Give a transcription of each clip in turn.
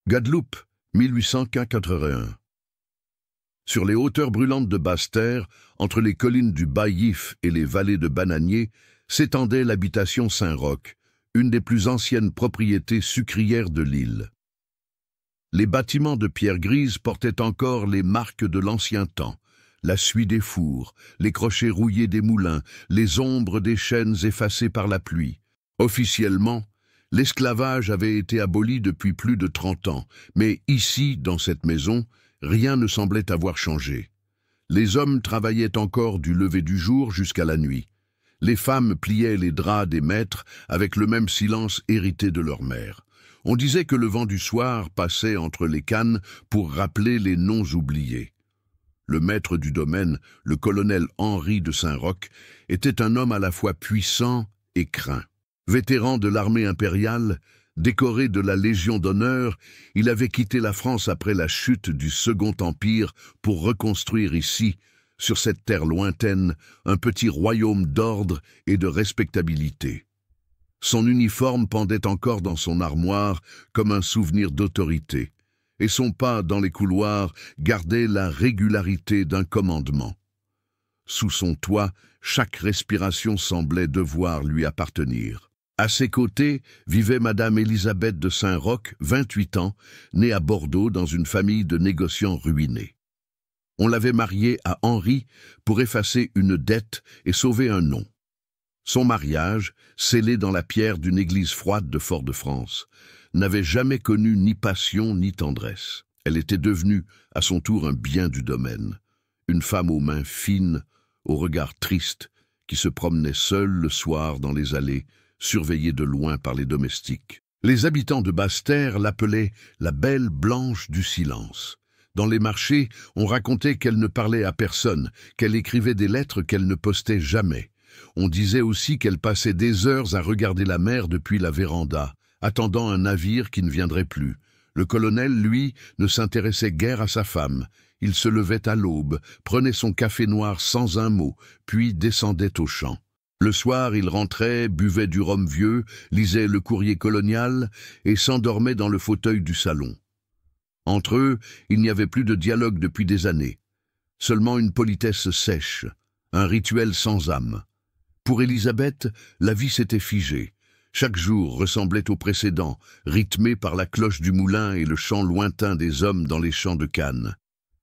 Guadeloupe, 1881. Sur les hauteurs brûlantes de Basse-Terre, entre les collines du Baillif et les vallées de Bananier, s'étendait l'habitation Saint-Roch, une des plus anciennes propriétés sucrières de l'île. Les bâtiments de pierre grise portaient encore les marques de l'ancien temps, la suie des fours, les crochets rouillés des moulins, les ombres des chênes effacées par la pluie. Officiellement, l'esclavage avait été aboli depuis plus de 30 ans, mais ici, dans cette maison, rien ne semblait avoir changé. Les hommes travaillaient encore du lever du jour jusqu'à la nuit. Les femmes pliaient les draps des maîtres avec le même silence hérité de leur mère. On disait que le vent du soir passait entre les cannes pour rappeler les noms oubliés. Le maître du domaine, le colonel Henri de Saint-Roch, était un homme à la fois puissant et craint. Vétéran de l'armée impériale, décoré de la Légion d'honneur, il avait quitté la France après la chute du Second Empire pour reconstruire ici, sur cette terre lointaine, un petit royaume d'ordre et de respectabilité. Son uniforme pendait encore dans son armoire comme un souvenir d'autorité, et son pas dans les couloirs gardait la régularité d'un commandement. Sous son toit, chaque respiration semblait devoir lui appartenir. À ses côtés vivait Madame Élisabeth de Saint-Roch, 28 ans, née à Bordeaux dans une famille de négociants ruinés. On l'avait mariée à Henri pour effacer une dette et sauver un nom. Son mariage, scellé dans la pierre d'une église froide de Fort-de-France, n'avait jamais connu ni passion ni tendresse. Elle était devenue, à son tour, un bien du domaine. Une femme aux mains fines, au regard triste, qui se promenait seule le soir dans les allées, surveillée de loin par les domestiques. Les habitants de Basse-Terre l'appelaient la belle Blanche du silence. Dans les marchés, on racontait qu'elle ne parlait à personne, qu'elle écrivait des lettres qu'elle ne postait jamais. On disait aussi qu'elle passait des heures à regarder la mer depuis la véranda, attendant un navire qui ne viendrait plus. Le colonel, lui, ne s'intéressait guère à sa femme. Il se levait à l'aube, prenait son café noir sans un mot, puis descendait au champ. Le soir, il rentrait, buvait du rhum vieux, lisait le courrier colonial et s'endormait dans le fauteuil du salon. Entre eux, il n'y avait plus de dialogue depuis des années. Seulement une politesse sèche, un rituel sans âme. Pour Élisabeth, la vie s'était figée. Chaque jour ressemblait au précédent, rythmé par la cloche du moulin et le chant lointain des hommes dans les champs de canne.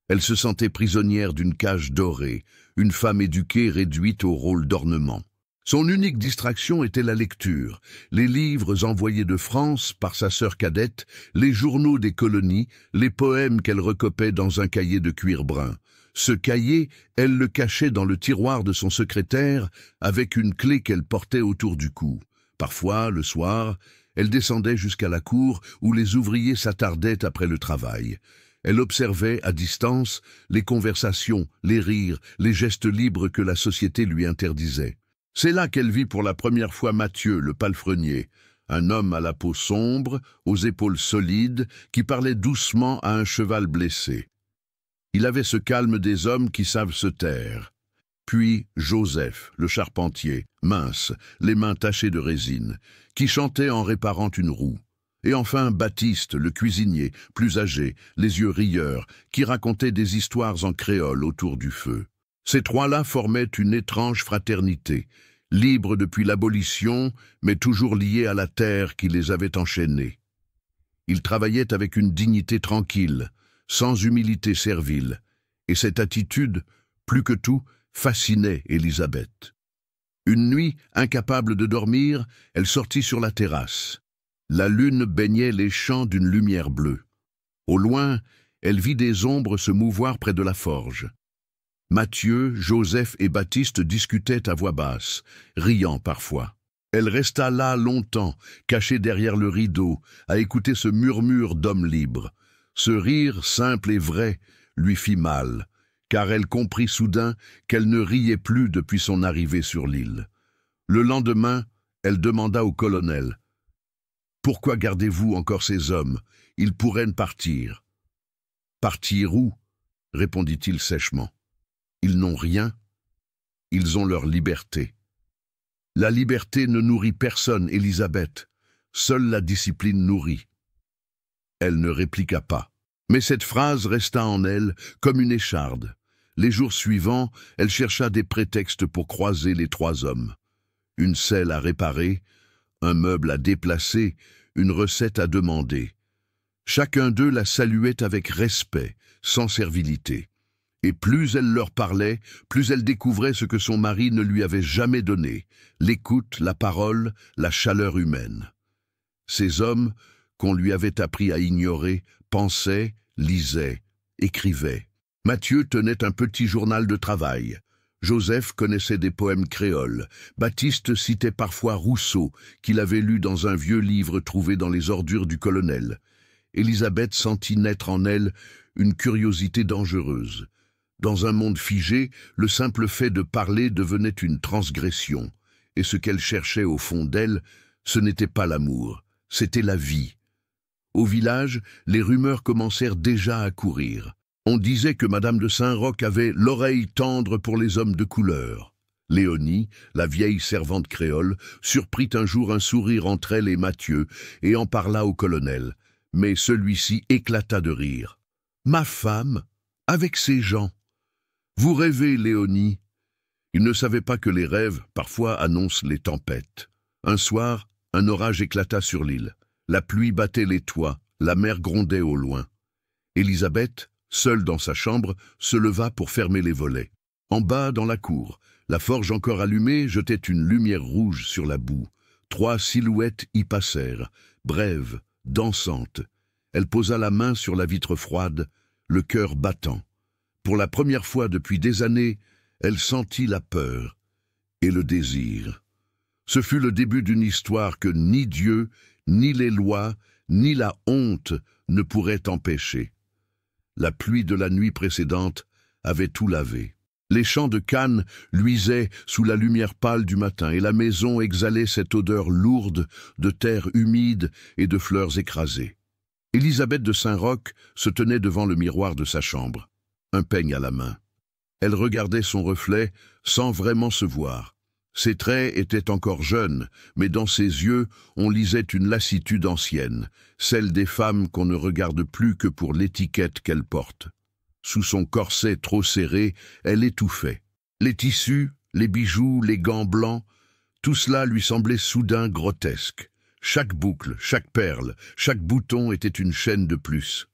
Elle se sentait prisonnière d'une cage dorée, une femme éduquée réduite au rôle d'ornement. Son unique distraction était la lecture, les livres envoyés de France par sa sœur cadette, les journaux des colonies, les poèmes qu'elle recopait dans un cahier de cuir brun. Ce cahier, elle le cachait dans le tiroir de son secrétaire avec une clé qu'elle portait autour du cou. Parfois, le soir, elle descendait jusqu'à la cour où les ouvriers s'attardaient après le travail. Elle observait, à distance, les conversations, les rires, les gestes libres que la société lui interdisait. C'est là qu'elle vit pour la première fois Mathieu, le palefrenier, un homme à la peau sombre, aux épaules solides, qui parlait doucement à un cheval blessé. Il avait ce calme des hommes qui savent se taire. Puis Joseph, le charpentier, mince, les mains tachées de résine, qui chantait en réparant une roue. Et enfin Baptiste, le cuisinier, plus âgé, les yeux rieurs, qui racontait des histoires en créole autour du feu. Ces trois-là formaient une étrange fraternité, libre depuis l'abolition, mais toujours liée à la terre qui les avait enchaînés. Ils travaillaient avec une dignité tranquille, sans humilité servile, et cette attitude, plus que tout, fascinait Élisabeth. Une nuit, incapable de dormir, elle sortit sur la terrasse. La lune baignait les champs d'une lumière bleue. Au loin, elle vit des ombres se mouvoir près de la forge. Mathieu, Joseph et Baptiste discutaient à voix basse, riant parfois. Elle resta là longtemps, cachée derrière le rideau, à écouter ce murmure d'hommes libres. Ce rire, simple et vrai, lui fit mal, car elle comprit soudain qu'elle ne riait plus depuis son arrivée sur l'île. Le lendemain, elle demanda au colonel « Pourquoi gardez-vous encore ces hommes? Ils pourraient partir. »« Partir où ?» répondit-il sèchement. « Ils n'ont rien. Ils ont leur liberté. » La liberté ne nourrit personne, Élisabeth. Seule la discipline nourrit. Elle ne répliqua pas. Mais cette phrase resta en elle comme une écharde. Les jours suivants, elle chercha des prétextes pour croiser les trois hommes. Une selle à réparer, un meuble à déplacer, une recette à demander. Chacun d'eux la saluait avec respect, sans servilité. Et plus elle leur parlait, plus elle découvrait ce que son mari ne lui avait jamais donné, l'écoute, la parole, la chaleur humaine. Ces hommes, qu'on lui avait appris à ignorer, pensaient, lisaient, écrivaient. Mathieu tenait un petit journal de travail. Joseph connaissait des poèmes créoles. Baptiste citait parfois Rousseau, qu'il avait lu dans un vieux livre trouvé dans les ordures du colonel. Élisabeth sentit naître en elle une curiosité dangereuse. Dans un monde figé, le simple fait de parler devenait une transgression, et ce qu'elle cherchait au fond d'elle, ce n'était pas l'amour, c'était la vie. Au village, les rumeurs commencèrent déjà à courir. On disait que Madame de Saint-Roch avait l'oreille tendre pour les hommes de couleur. Léonie, la vieille servante créole, surprit un jour un sourire entre elle et Mathieu et en parla au colonel. Mais celui-ci éclata de rire. « Ma femme, avec ces gens. Vous rêvez, Léonie. » Il ne savait pas que les rêves, parfois, annoncent les tempêtes. Un soir, un orage éclata sur l'île. La pluie battait les toits, la mer grondait au loin. Élisabeth, seule dans sa chambre, se leva pour fermer les volets. En bas, dans la cour, la forge encore allumée jetait une lumière rouge sur la boue. Trois silhouettes y passèrent, brèves, dansantes. Elle posa la main sur la vitre froide, le cœur battant. Pour la première fois depuis des années, elle sentit la peur et le désir. Ce fut le début d'une histoire que ni Dieu, ni les lois, ni la honte ne pourraient empêcher. La pluie de la nuit précédente avait tout lavé. Les champs de canne luisaient sous la lumière pâle du matin et la maison exhalait cette odeur lourde de terre humide et de fleurs écrasées. Élisabeth de Saint-Roch se tenait devant le miroir de sa chambre, un peigne à la main. Elle regardait son reflet sans vraiment se voir. Ses traits étaient encore jeunes, mais dans ses yeux, on lisait une lassitude ancienne, celle des femmes qu'on ne regarde plus que pour l'étiquette qu'elles portent. Sous son corset trop serré, elle étouffait. Les tissus, les bijoux, les gants blancs, tout cela lui semblait soudain grotesque. Chaque boucle, chaque perle, chaque bouton était une chaîne de plus.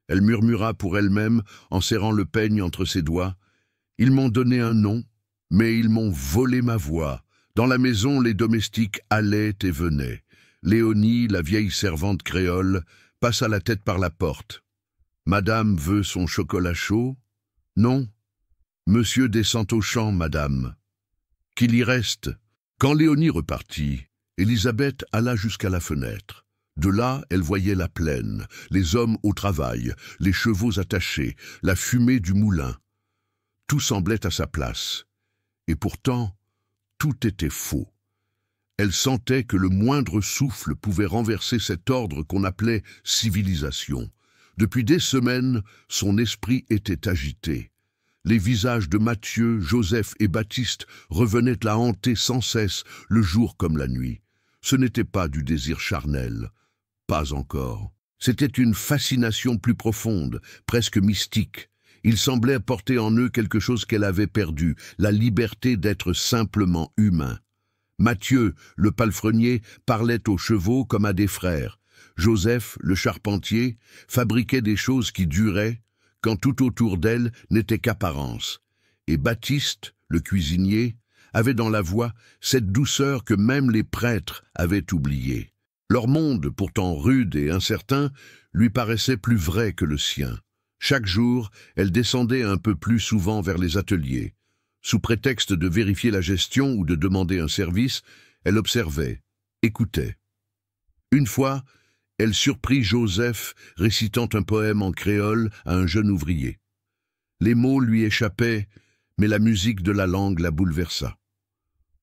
Elle murmura pour elle-même, en serrant le peigne entre ses doigts, « Ils m'ont donné un nom, mais ils m'ont volé ma voix. Dans la maison, les domestiques allaient et venaient. Léonie, la vieille servante créole, passa la tête par la porte. « Madame veut son chocolat chaud ?»« Non. »« Monsieur descend au champ, madame. »« Qu'il y reste. » Quand Léonie repartit, Élisabeth alla jusqu'à la fenêtre. De là, elle voyait la plaine, les hommes au travail, les chevaux attachés, la fumée du moulin. Tout semblait à sa place. Et pourtant, tout était faux. Elle sentait que le moindre souffle pouvait renverser cet ordre qu'on appelait civilisation. Depuis des semaines, son esprit était agité. Les visages de Mathieu, Joseph et Baptiste revenaient la hanter sans cesse, le jour comme la nuit. Ce n'était pas du désir charnel, pas encore. C'était une fascination plus profonde, presque mystique. Il semblait porter en eux quelque chose qu'elle avait perdu, la liberté d'être simplement humain. Mathieu, le palefrenier, parlait aux chevaux comme à des frères. Joseph, le charpentier, fabriquait des choses qui duraient, quand tout autour d'elle n'était qu'apparence. Et Baptiste, le cuisinier, avait dans la voix cette douceur que même les prêtres avaient oubliée. Leur monde, pourtant rude et incertain, lui paraissait plus vrai que le sien. Chaque jour, elle descendait un peu plus souvent vers les ateliers. Sous prétexte de vérifier la gestion ou de demander un service, elle observait, écoutait. Une fois, elle surprit Joseph récitant un poème en créole à un jeune ouvrier. Les mots lui échappaient, mais la musique de la langue la bouleversa.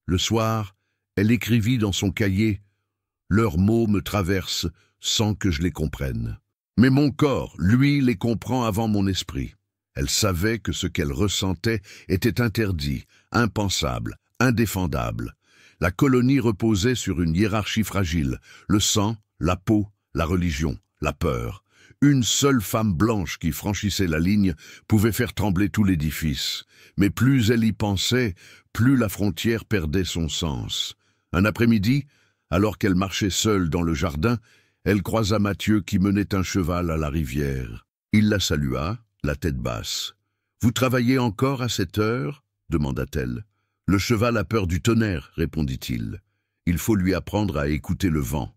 Le soir, elle écrivit dans son cahier « Leurs mots me traversent sans que je les comprenne. Mais mon corps, lui, les comprend avant mon esprit. » Elle savait que ce qu'elle ressentait était interdit, impensable, indéfendable. La colonie reposait sur une hiérarchie fragile, le sang, la peau, la religion, la peur. Une seule femme blanche qui franchissait la ligne pouvait faire trembler tout l'édifice. Mais plus elle y pensait, plus la frontière perdait son sens. Un après-midi, alors qu'elle marchait seule dans le jardin, elle croisa Mathieu qui menait un cheval à la rivière. Il la salua, la tête basse. « Vous travaillez encore à cette heure ?» demanda-t-elle. « Le cheval a peur du tonnerre, répondit-il. Il faut lui apprendre à écouter le vent. »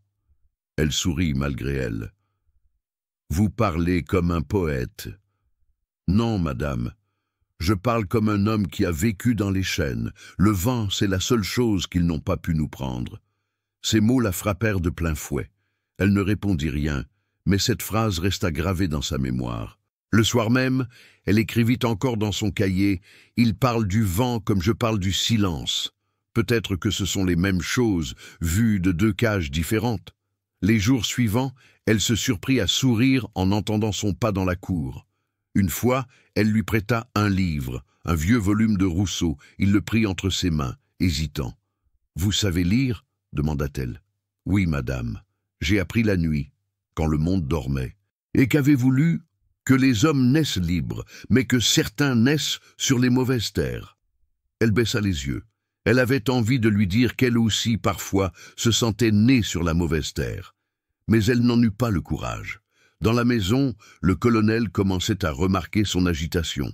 Elle sourit malgré elle. « Vous parlez comme un poète. »« Non, madame. Je parle comme un homme qui a vécu dans les chênes. Le vent, c'est la seule chose qu'ils n'ont pas pu nous prendre. » Ces mots la frappèrent de plein fouet. Elle ne répondit rien, mais cette phrase resta gravée dans sa mémoire. Le soir même, elle écrivit encore dans son cahier « Il parle du vent comme je parle du silence. » Peut-être que ce sont les mêmes choses, vues de deux cages différentes. Les jours suivants, elle se surprit à sourire en entendant son pas dans la cour. Une fois, elle lui prêta un livre, un vieux volume de Rousseau. Il le prit entre ses mains, hésitant. « Vous savez lire ?» demanda-t-elle. « Oui, madame. J'ai appris la nuit, quand le monde dormait. »« Et qu'avez-vous lu ? » ?»« Que les hommes naissent libres, mais que certains naissent sur les mauvaises terres. » Elle baissa les yeux. Elle avait envie de lui dire qu'elle aussi, parfois, se sentait née sur la mauvaise terre. Mais elle n'en eut pas le courage. Dans la maison, le colonel commençait à remarquer son agitation.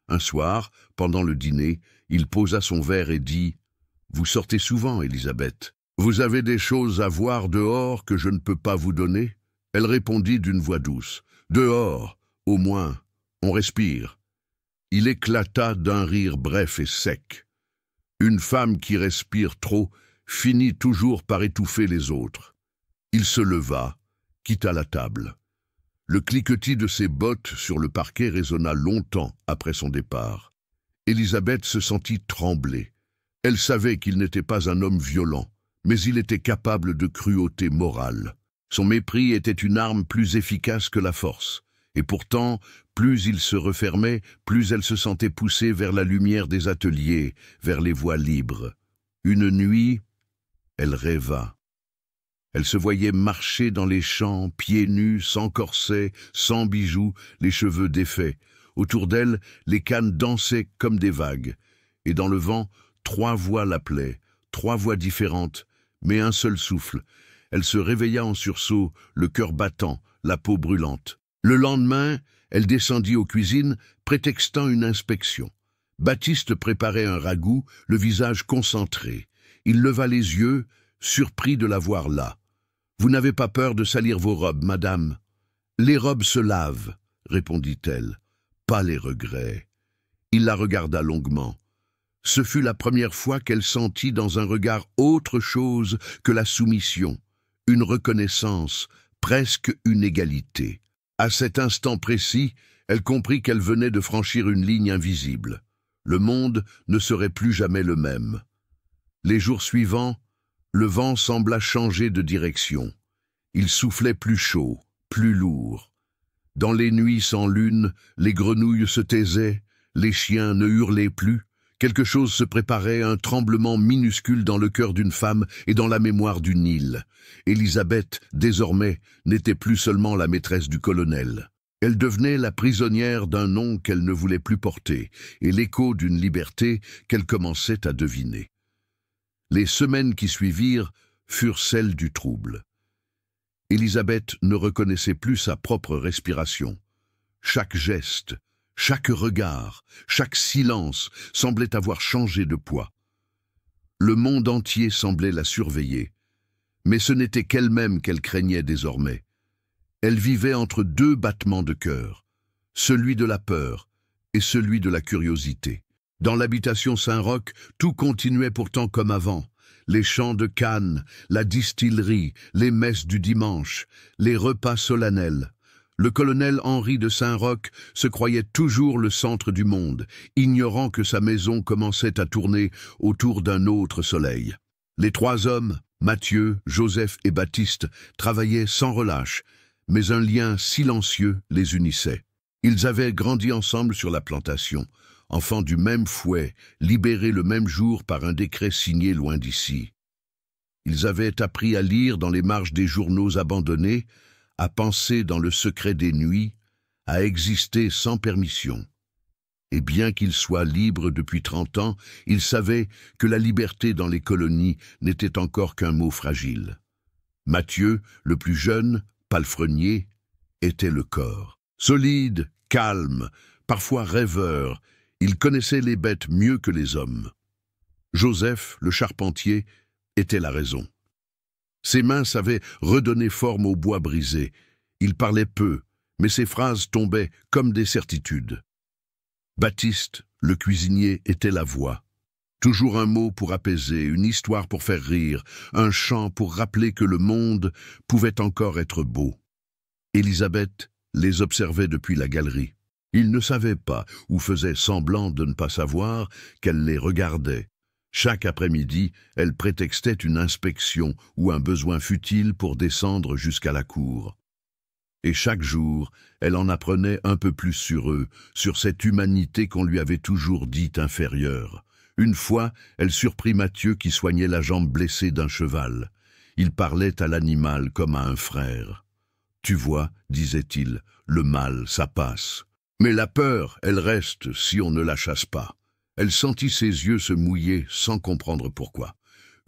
Un soir, pendant le dîner, il posa son verre et dit « Vous sortez souvent, Elisabeth. Vous avez des choses à voir dehors que je ne peux pas vous donner ?» Elle répondit d'une voix douce « Dehors, au moins, on respire. » Il éclata d'un rire bref et sec. Une femme qui respire trop finit toujours par étouffer les autres. Il se leva, quitta la table. Le cliquetis de ses bottes sur le parquet résonna longtemps après son départ. Elisabeth se sentit trembler. Elle savait qu'il n'était pas un homme violent, mais il était capable de cruauté morale. Son mépris était une arme plus efficace que la force. Et pourtant, plus il se refermait, plus elle se sentait poussée vers la lumière des ateliers, vers les voies libres. Une nuit, elle rêva. Elle se voyait marcher dans les champs, pieds nus, sans corset, sans bijoux, les cheveux défaits. Autour d'elle, les cannes dansaient comme des vagues. Et dans le vent, 3 voix l'appelaient, 3 voix différentes, mais un seul souffle. Elle se réveilla en sursaut, le cœur battant, la peau brûlante. Le lendemain, elle descendit aux cuisines, prétextant une inspection. Baptiste préparait un ragoût, le visage concentré. Il leva les yeux, surpris de la voir là. « Vous n'avez pas peur de salir vos robes, madame ?»« Les robes se lavent, » répondit-elle. « Pas les regrets. » Il la regarda longuement. Ce fut la première fois qu'elle sentit dans un regard autre chose que la soumission, une reconnaissance, presque une égalité. À cet instant précis, elle comprit qu'elle venait de franchir une ligne invisible. Le monde ne serait plus jamais le même. Les jours suivants, le vent sembla changer de direction. Il soufflait plus chaud, plus lourd. Dans les nuits sans lune, les grenouilles se taisaient, les chiens ne hurlaient plus. Quelque chose se préparait, un tremblement minuscule dans le cœur d'une femme et dans la mémoire d'une île. Elisabeth, désormais, n'était plus seulement la maîtresse du colonel. Elle devenait la prisonnière d'un nom qu'elle ne voulait plus porter et l'écho d'une liberté qu'elle commençait à deviner. Les semaines qui suivirent furent celles du trouble. Elisabeth ne reconnaissait plus sa propre respiration. Chaque geste, chaque regard, chaque silence semblait avoir changé de poids. Le monde entier semblait la surveiller, mais ce n'était qu'elle-même qu'elle craignait désormais. Elle vivait entre 2 battements de cœur, celui de la peur et celui de la curiosité. Dans l'habitation Saint-Roch, tout continuait pourtant comme avant. Les champs de canne, la distillerie, les messes du dimanche, les repas solennels. Le colonel Henri de Saint-Roch se croyait toujours le centre du monde, ignorant que sa maison commençait à tourner autour d'un autre soleil. Les 3 hommes, Mathieu, Joseph et Baptiste, travaillaient sans relâche, mais un lien silencieux les unissait. Ils avaient grandi ensemble sur la plantation, enfants du même fouet, libérés le même jour par un décret signé loin d'ici. Ils avaient appris à lire dans les marges des journaux abandonnés, à penser dans le secret des nuits, à exister sans permission. Et bien qu'il soit libre depuis 30 ans, il savait que la liberté dans les colonies n'était encore qu'un mot fragile. Mathieu, le plus jeune, palefrenier, était le corps. Solide, calme, parfois rêveur, il connaissait les bêtes mieux que les hommes. Joseph, le charpentier, était la raison. Ses mains savaient redonner forme au bois brisé. Il parlait peu, mais ses phrases tombaient comme des certitudes. Baptiste, le cuisinier, était la voix. Toujours un mot pour apaiser, une histoire pour faire rire, un chant pour rappeler que le monde pouvait encore être beau. Élisabeth les observait depuis la galerie. Il ne savait pas, ou faisait semblant de ne pas savoir, qu'elle les regardait. Chaque après-midi, elle prétextait une inspection ou un besoin futile pour descendre jusqu'à la cour. Et chaque jour, elle en apprenait un peu plus sur eux, sur cette humanité qu'on lui avait toujours dite inférieure. Une fois, elle surprit Mathieu qui soignait la jambe blessée d'un cheval. Il parlait à l'animal comme à un frère. « Tu vois, disait-il, le mal, ça passe. Mais la peur, elle reste si on ne la chasse pas. » Elle sentit ses yeux se mouiller sans comprendre pourquoi.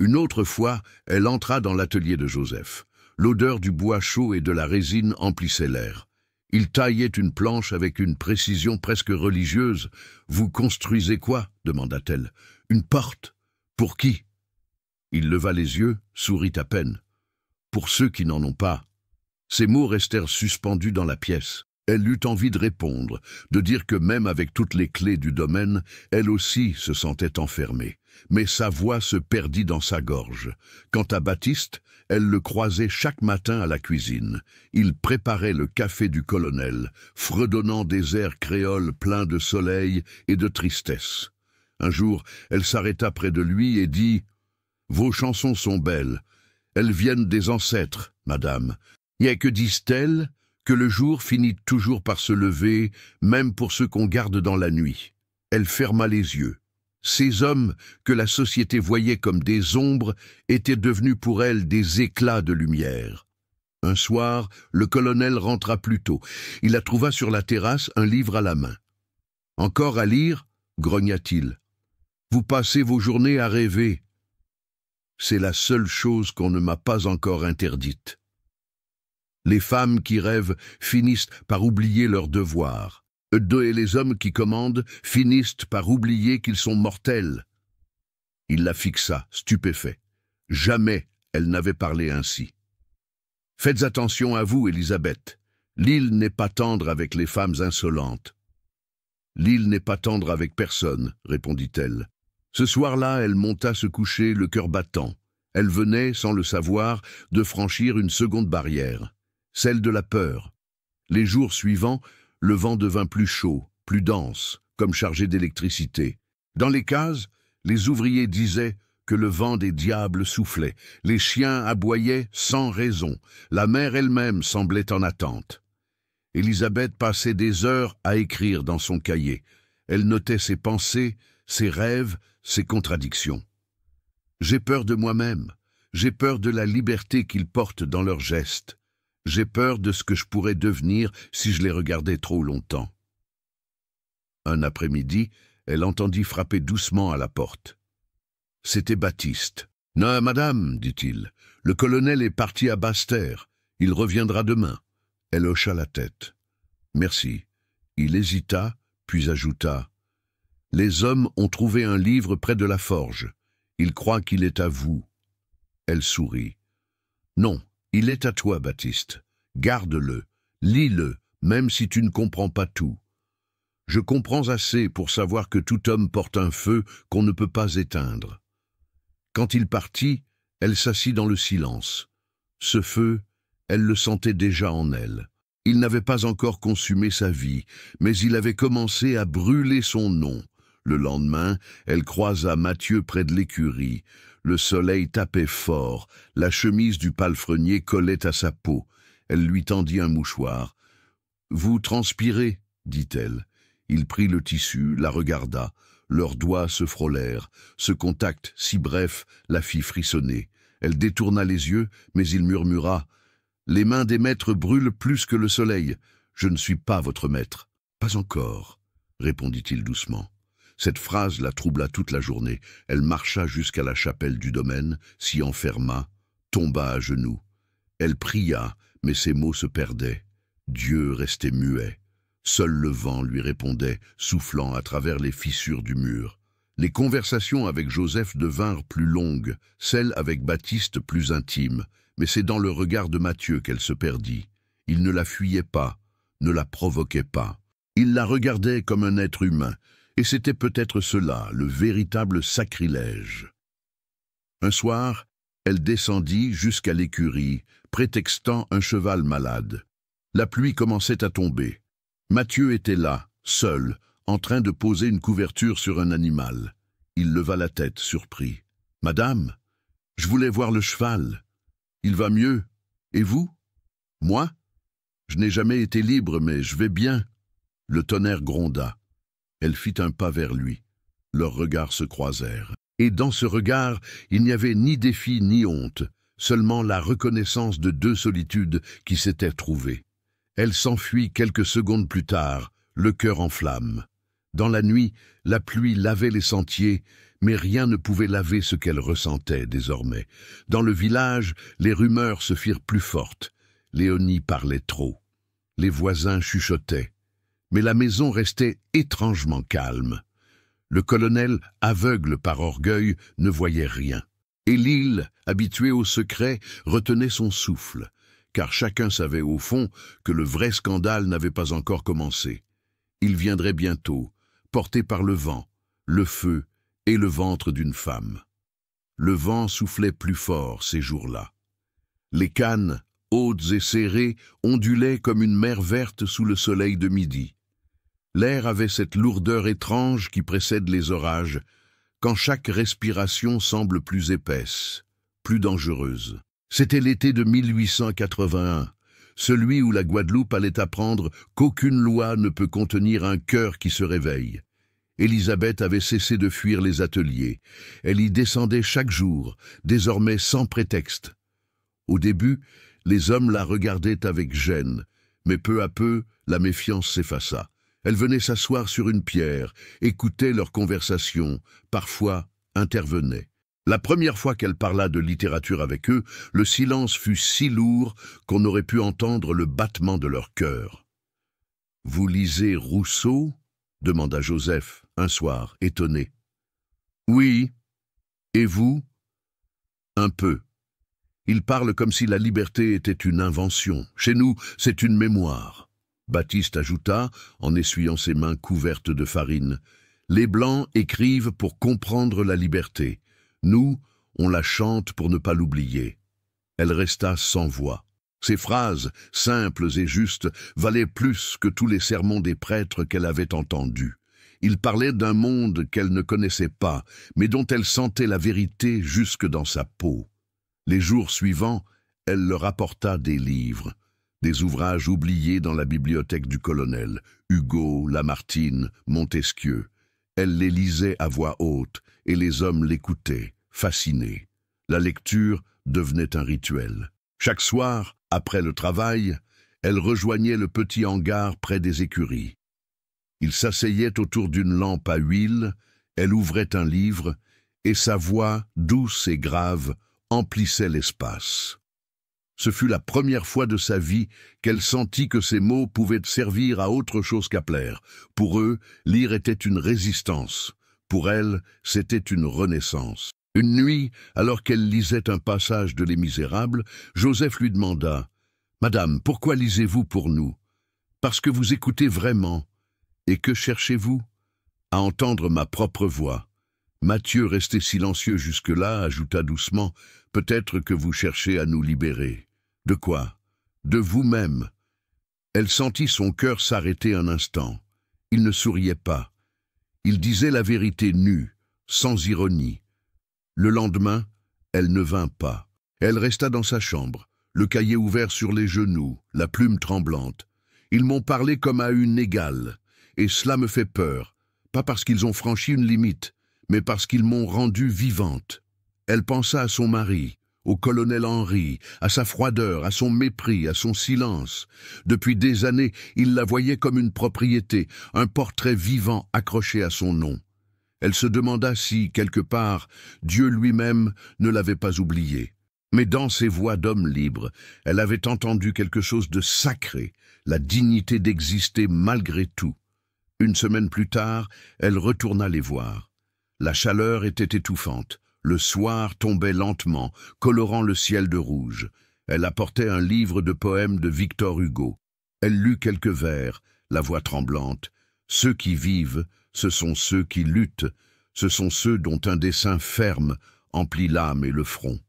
Une autre fois, elle entra dans l'atelier de Joseph. L'odeur du bois chaud et de la résine emplissait l'air. Il taillait une planche avec une précision presque religieuse. « Vous construisez quoi » demanda-t-elle. « Une porte. Pour qui ?» Il leva les yeux, sourit à peine. « Pour ceux qui n'en ont pas. » Ces mots restèrent suspendus dans la pièce. Elle eut envie de répondre, de dire que même avec toutes les clés du domaine, elle aussi se sentait enfermée. Mais sa voix se perdit dans sa gorge. Quant à Baptiste, elle le croisait chaque matin à la cuisine. Il préparait le café du colonel, fredonnant des airs créoles pleins de soleil et de tristesse. Un jour, elle s'arrêta près de lui et dit « Vos chansons sont belles. Elles viennent des ancêtres, madame. Et que disent-elles ? Que le jour finit toujours par se lever, même pour ceux qu'on garde dans la nuit. » Elle ferma les yeux. Ces hommes que la société voyait comme des ombres étaient devenus pour elle des éclats de lumière. Un soir, le colonel rentra plus tôt. Il la trouva sur la terrasse, un livre à la main. « Encore à lire ?» grogna-t-il. « Vous passez vos journées à rêver. » « C'est la seule chose qu'on ne m'a pas encore interdite. » Les femmes qui rêvent finissent par oublier leurs devoirs. Et les hommes qui commandent finissent par oublier qu'ils sont mortels. Il la fixa, stupéfait. Jamais elle n'avait parlé ainsi. « Faites attention à vous, Élisabeth. L'île n'est pas tendre avec les femmes insolentes. »« L'île n'est pas tendre avec personne, » répondit-elle. Ce soir-là, elle monta se coucher, le cœur battant. Elle venait, sans le savoir, de franchir une seconde barrière, celle de la peur. Les jours suivants, le vent devint plus chaud, plus dense, comme chargé d'électricité. Dans les cases, les ouvriers disaient que le vent des diables soufflait. Les chiens aboyaient sans raison. La mer elle-même semblait en attente. Élisabeth passait des heures à écrire dans son cahier. Elle notait ses pensées, ses rêves, ses contradictions. « J'ai peur de moi-même. J'ai peur de la liberté qu'ils portent dans leurs gestes. J'ai peur de ce que je pourrais devenir si je les regardais trop longtemps. » Un après-midi, elle entendit frapper doucement à la porte. C'était Baptiste. « Non, madame, dit-il, le colonel est parti à Basse-Terre. Il reviendra demain. » Elle hocha la tête. « Merci. » Il hésita, puis ajouta. « Les hommes ont trouvé un livre près de la forge. Ils croient qu'il est à vous. » Elle sourit. « Non. Il est à toi, Baptiste. Garde-le, lis-le, même si tu ne comprends pas tout. Je comprends assez pour savoir que tout homme porte un feu qu'on ne peut pas éteindre. » Quand il partit, elle s'assit dans le silence. Ce feu, elle le sentait déjà en elle. Il n'avait pas encore consumé sa vie, mais il avait commencé à brûler son nom. Le lendemain, elle croisa Mathieu près de l'écurie. Le soleil tapait fort, la chemise du palefrenier collait à sa peau. Elle lui tendit un mouchoir. « Vous transpirez, » dit-elle. Il prit le tissu, la regarda. Leurs doigts se frôlèrent. Ce contact, si bref, la fit frissonner. Elle détourna les yeux, mais il murmura « Les mains des maîtres brûlent plus que le soleil. Je ne suis pas votre maître. Pas encore, répondit-il doucement. Cette phrase la troubla toute la journée. Elle marcha jusqu'à la chapelle du domaine, s'y enferma, tomba à genoux. Elle pria, mais ses mots se perdaient. Dieu restait muet. Seul le vent lui répondait, soufflant à travers les fissures du mur. Les conversations avec Joseph devinrent plus longues, celles avec Baptiste plus intimes, mais c'est dans le regard de Matthieu qu'elle se perdit. Il ne la fuyait pas, ne la provoquait pas. Il la regardait comme un être humain, et c'était peut-être cela, le véritable sacrilège. Un soir, elle descendit jusqu'à l'écurie, prétextant un cheval malade. La pluie commençait à tomber. Matthieu était là, seul, en train de poser une couverture sur un animal. Il leva la tête, surpris. « Madame, je voulais voir le cheval. Il va mieux. Et vous? Moi? Je n'ai jamais été libre, mais je vais bien. » Le tonnerre gronda. Elle fit un pas vers lui. Leurs regards se croisèrent. Et dans ce regard, il n'y avait ni défi ni honte, seulement la reconnaissance de deux solitudes qui s'étaient trouvées. Elle s'enfuit quelques secondes plus tard, le cœur en flammes. Dans la nuit, la pluie lavait les sentiers, mais rien ne pouvait laver ce qu'elle ressentait désormais. Dans le village, les rumeurs se firent plus fortes. Léonie parlait trop. Les voisins chuchotaient. Mais la maison restait étrangement calme. Le colonel, aveugle par orgueil, ne voyait rien. Et Lyle, habitué au secret, retenait son souffle, car chacun savait au fond que le vrai scandale n'avait pas encore commencé. Il viendrait bientôt, porté par le vent, le feu et le ventre d'une femme. Le vent soufflait plus fort ces jours-là. Les cannes, hautes et serrées, ondulaient comme une mer verte sous le soleil de midi. L'air avait cette lourdeur étrange qui précède les orages, quand chaque respiration semble plus épaisse, plus dangereuse. C'était l'été de 1881, celui où la Guadeloupe allait apprendre qu'aucune loi ne peut contenir un cœur qui se réveille. Élisabeth avait cessé de fuir les ateliers. Elle y descendait chaque jour, désormais sans prétexte. Au début, les hommes la regardaient avec gêne, mais peu à peu, la méfiance s'effaça. Elle venait s'asseoir sur une pierre, écoutait leurs conversations, parfois intervenait. La première fois qu'elle parla de littérature avec eux, le silence fut si lourd qu'on aurait pu entendre le battement de leur cœur. « Vous lisez Rousseau » demanda Joseph, un soir, étonné. « Oui. Et vous ?»« Un peu. Il parle comme si la liberté était une invention. Chez nous, c'est une mémoire. » Baptiste ajouta, en essuyant ses mains couvertes de farine. « Les Blancs écrivent pour comprendre la liberté. Nous, on la chante pour ne pas l'oublier. » Elle resta sans voix. Ses phrases, simples et justes, valaient plus que tous les sermons des prêtres qu'elle avait entendus. Il parlait d'un monde qu'elle ne connaissait pas, mais dont elle sentait la vérité jusque dans sa peau. Les jours suivants, elle leur apporta des livres. Des ouvrages oubliés dans la bibliothèque du colonel, Hugo, Lamartine, Montesquieu. Elle les lisait à voix haute, et les hommes l'écoutaient, fascinés. La lecture devenait un rituel. Chaque soir, après le travail, elle rejoignait le petit hangar près des écuries. Il s'asseyait autour d'une lampe à huile, elle ouvrait un livre, et sa voix, douce et grave, emplissait l'espace. Ce fut la première fois de sa vie qu'elle sentit que ces mots pouvaient servir à autre chose qu'à plaire. Pour eux, lire était une résistance. Pour elle, c'était une renaissance. Une nuit, alors qu'elle lisait un passage de Les Misérables, Joseph lui demanda « Madame, pourquoi lisez-vous pour nous? Parce que vous écoutez vraiment. Et que cherchez-vous? À entendre ma propre voix. » Matthieu, resté silencieux jusque-là, ajouta doucement « Peut-être que vous cherchez à nous libérer. » « De quoi? De vous-même. » Elle sentit son cœur s'arrêter un instant. Il ne souriait pas. Il disait la vérité nue, sans ironie. Le lendemain, elle ne vint pas. Elle resta dans sa chambre, le cahier ouvert sur les genoux, la plume tremblante. Ils m'ont parlé comme à une égale, et cela me fait peur, pas parce qu'ils ont franchi une limite, mais parce qu'ils m'ont rendue vivante. Elle pensa à son mari, au colonel Henry, à sa froideur, à son mépris, à son silence. Depuis des années, il la voyait comme une propriété, un portrait vivant accroché à son nom. Elle se demanda si, quelque part, Dieu lui-même ne l'avait pas oublié. Mais dans ses voix d'homme libre, elle avait entendu quelque chose de sacré, la dignité d'exister malgré tout. Une semaine plus tard, elle retourna les voir. La chaleur était étouffante. Le soir tombait lentement, colorant le ciel de rouge. Elle apportait un livre de poèmes de Victor Hugo. Elle lut quelques vers, la voix tremblante. Ceux qui vivent, ce sont ceux qui luttent, ce sont ceux dont un dessein ferme emplit l'âme et le front.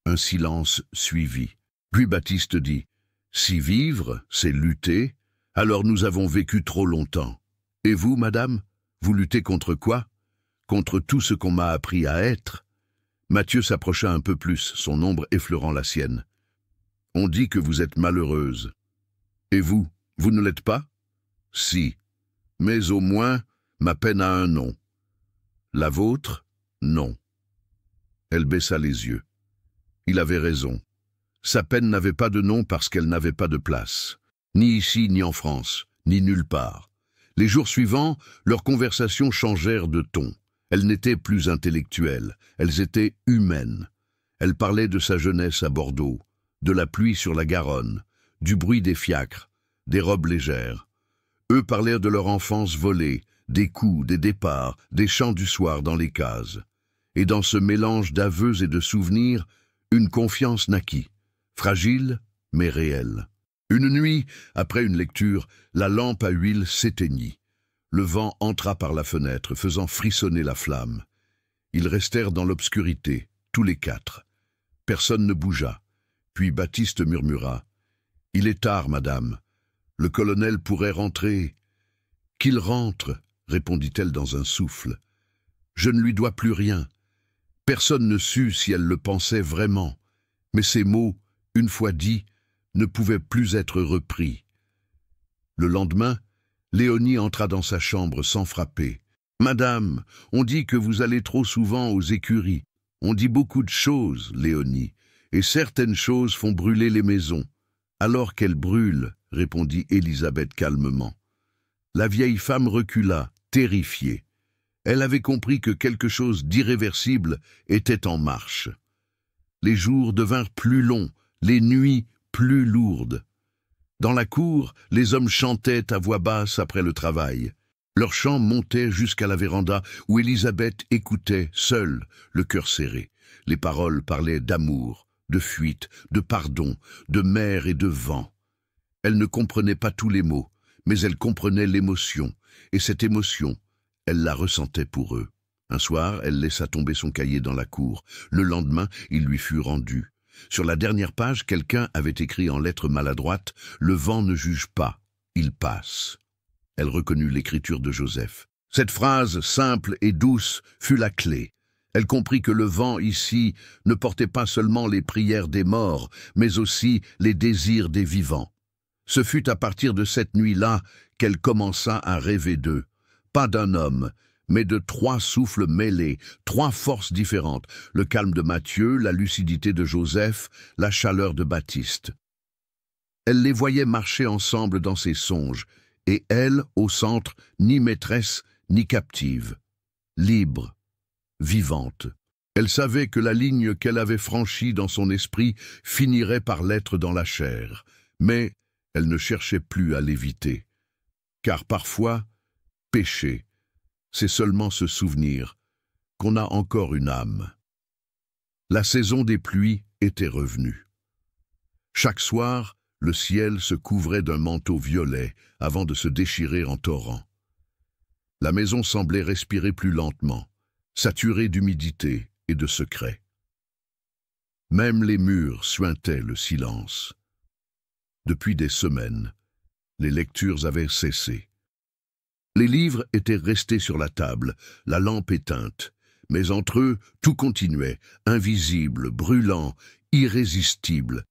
Un silence suivit. Puis Baptiste dit « Si vivre, c'est lutter, alors nous avons vécu trop longtemps. Et vous, madame, vous luttez contre quoi? Contre tout ce qu'on m'a appris à être ?» Mathieu s'approcha un peu plus, son ombre effleurant la sienne. « On dit que vous êtes malheureuse. Et vous, vous ne l'êtes pas? Si. Mais au moins, ma peine a un nom. La vôtre, non. » Elle baissa les yeux. Il avait raison. Sa peine n'avait pas de nom parce qu'elle n'avait pas de place. Ni ici, ni en France, ni nulle part. Les jours suivants, leurs conversations changèrent de ton. Elles n'étaient plus intellectuelles, elles étaient humaines. Elle parlait de sa jeunesse à Bordeaux, de la pluie sur la Garonne, du bruit des fiacres, des robes légères. Eux parlèrent de leur enfance volée, des coups, des départs, des chants du soir dans les cases. Et dans ce mélange d'aveux et de souvenirs, une confiance naquit, fragile mais réelle. Une nuit, après une lecture, la lampe à huile s'éteignit. Le vent entra par la fenêtre, faisant frissonner la flamme. Ils restèrent dans l'obscurité, tous les quatre. Personne ne bougea. Puis Baptiste murmura « Il est tard, madame. Le colonel pourrait rentrer. »« Qu'il rentre, » répondit-elle dans un souffle. « Je ne lui dois plus rien. » Personne ne sut si elle le pensait vraiment, mais ces mots, une fois dits, ne pouvaient plus être repris. Le lendemain, Léonie entra dans sa chambre sans frapper. « Madame, on dit que vous allez trop souvent aux écuries. On dit beaucoup de choses, Léonie, et certaines choses font brûler les maisons. »« Alors qu'elles brûlent, » répondit Élisabeth calmement. La vieille femme recula, terrifiée. Elle avait compris que quelque chose d'irréversible était en marche. Les jours devinrent plus longs, les nuits plus lourdes. Dans la cour, les hommes chantaient à voix basse après le travail. Leur chant montait jusqu'à la véranda où Élisabeth écoutait, seule, le cœur serré. Les paroles parlaient d'amour, de fuite, de pardon, de mer et de vent. Elle ne comprenait pas tous les mots, mais elle comprenait l'émotion, et cette émotion, elle la ressentait pour eux. Un soir, elle laissa tomber son cahier dans la cour. Le lendemain, il lui fut rendu. Sur la dernière page, quelqu'un avait écrit en lettres maladroites « Le vent ne juge pas, il passe ». Elle reconnut l'écriture de Joseph. Cette phrase, simple et douce, fut la clé. Elle comprit que le vent, ici, ne portait pas seulement les prières des morts, mais aussi les désirs des vivants. Ce fut à partir de cette nuit-là qu'elle commença à rêver d'eux. Pas d'un homme, mais de trois souffles mêlés, trois forces différentes, le calme de Mathieu, la lucidité de Joseph, la chaleur de Baptiste. Elle les voyait marcher ensemble dans ses songes, et elle, au centre, ni maîtresse, ni captive. Libre, vivante. Elle savait que la ligne qu'elle avait franchie dans son esprit finirait par l'être dans la chair, mais elle ne cherchait plus à l'éviter. Car parfois, pécher, c'est seulement se souvenir qu'on a encore une âme. La saison des pluies était revenue. Chaque soir, le ciel se couvrait d'un manteau violet avant de se déchirer en torrent. La maison semblait respirer plus lentement, saturée d'humidité et de secret. Même les murs suintaient le silence. Depuis des semaines, les lectures avaient cessé. Les livres étaient restés sur la table, la lampe éteinte, mais entre eux, tout continuait, invisible, brûlant, irrésistible.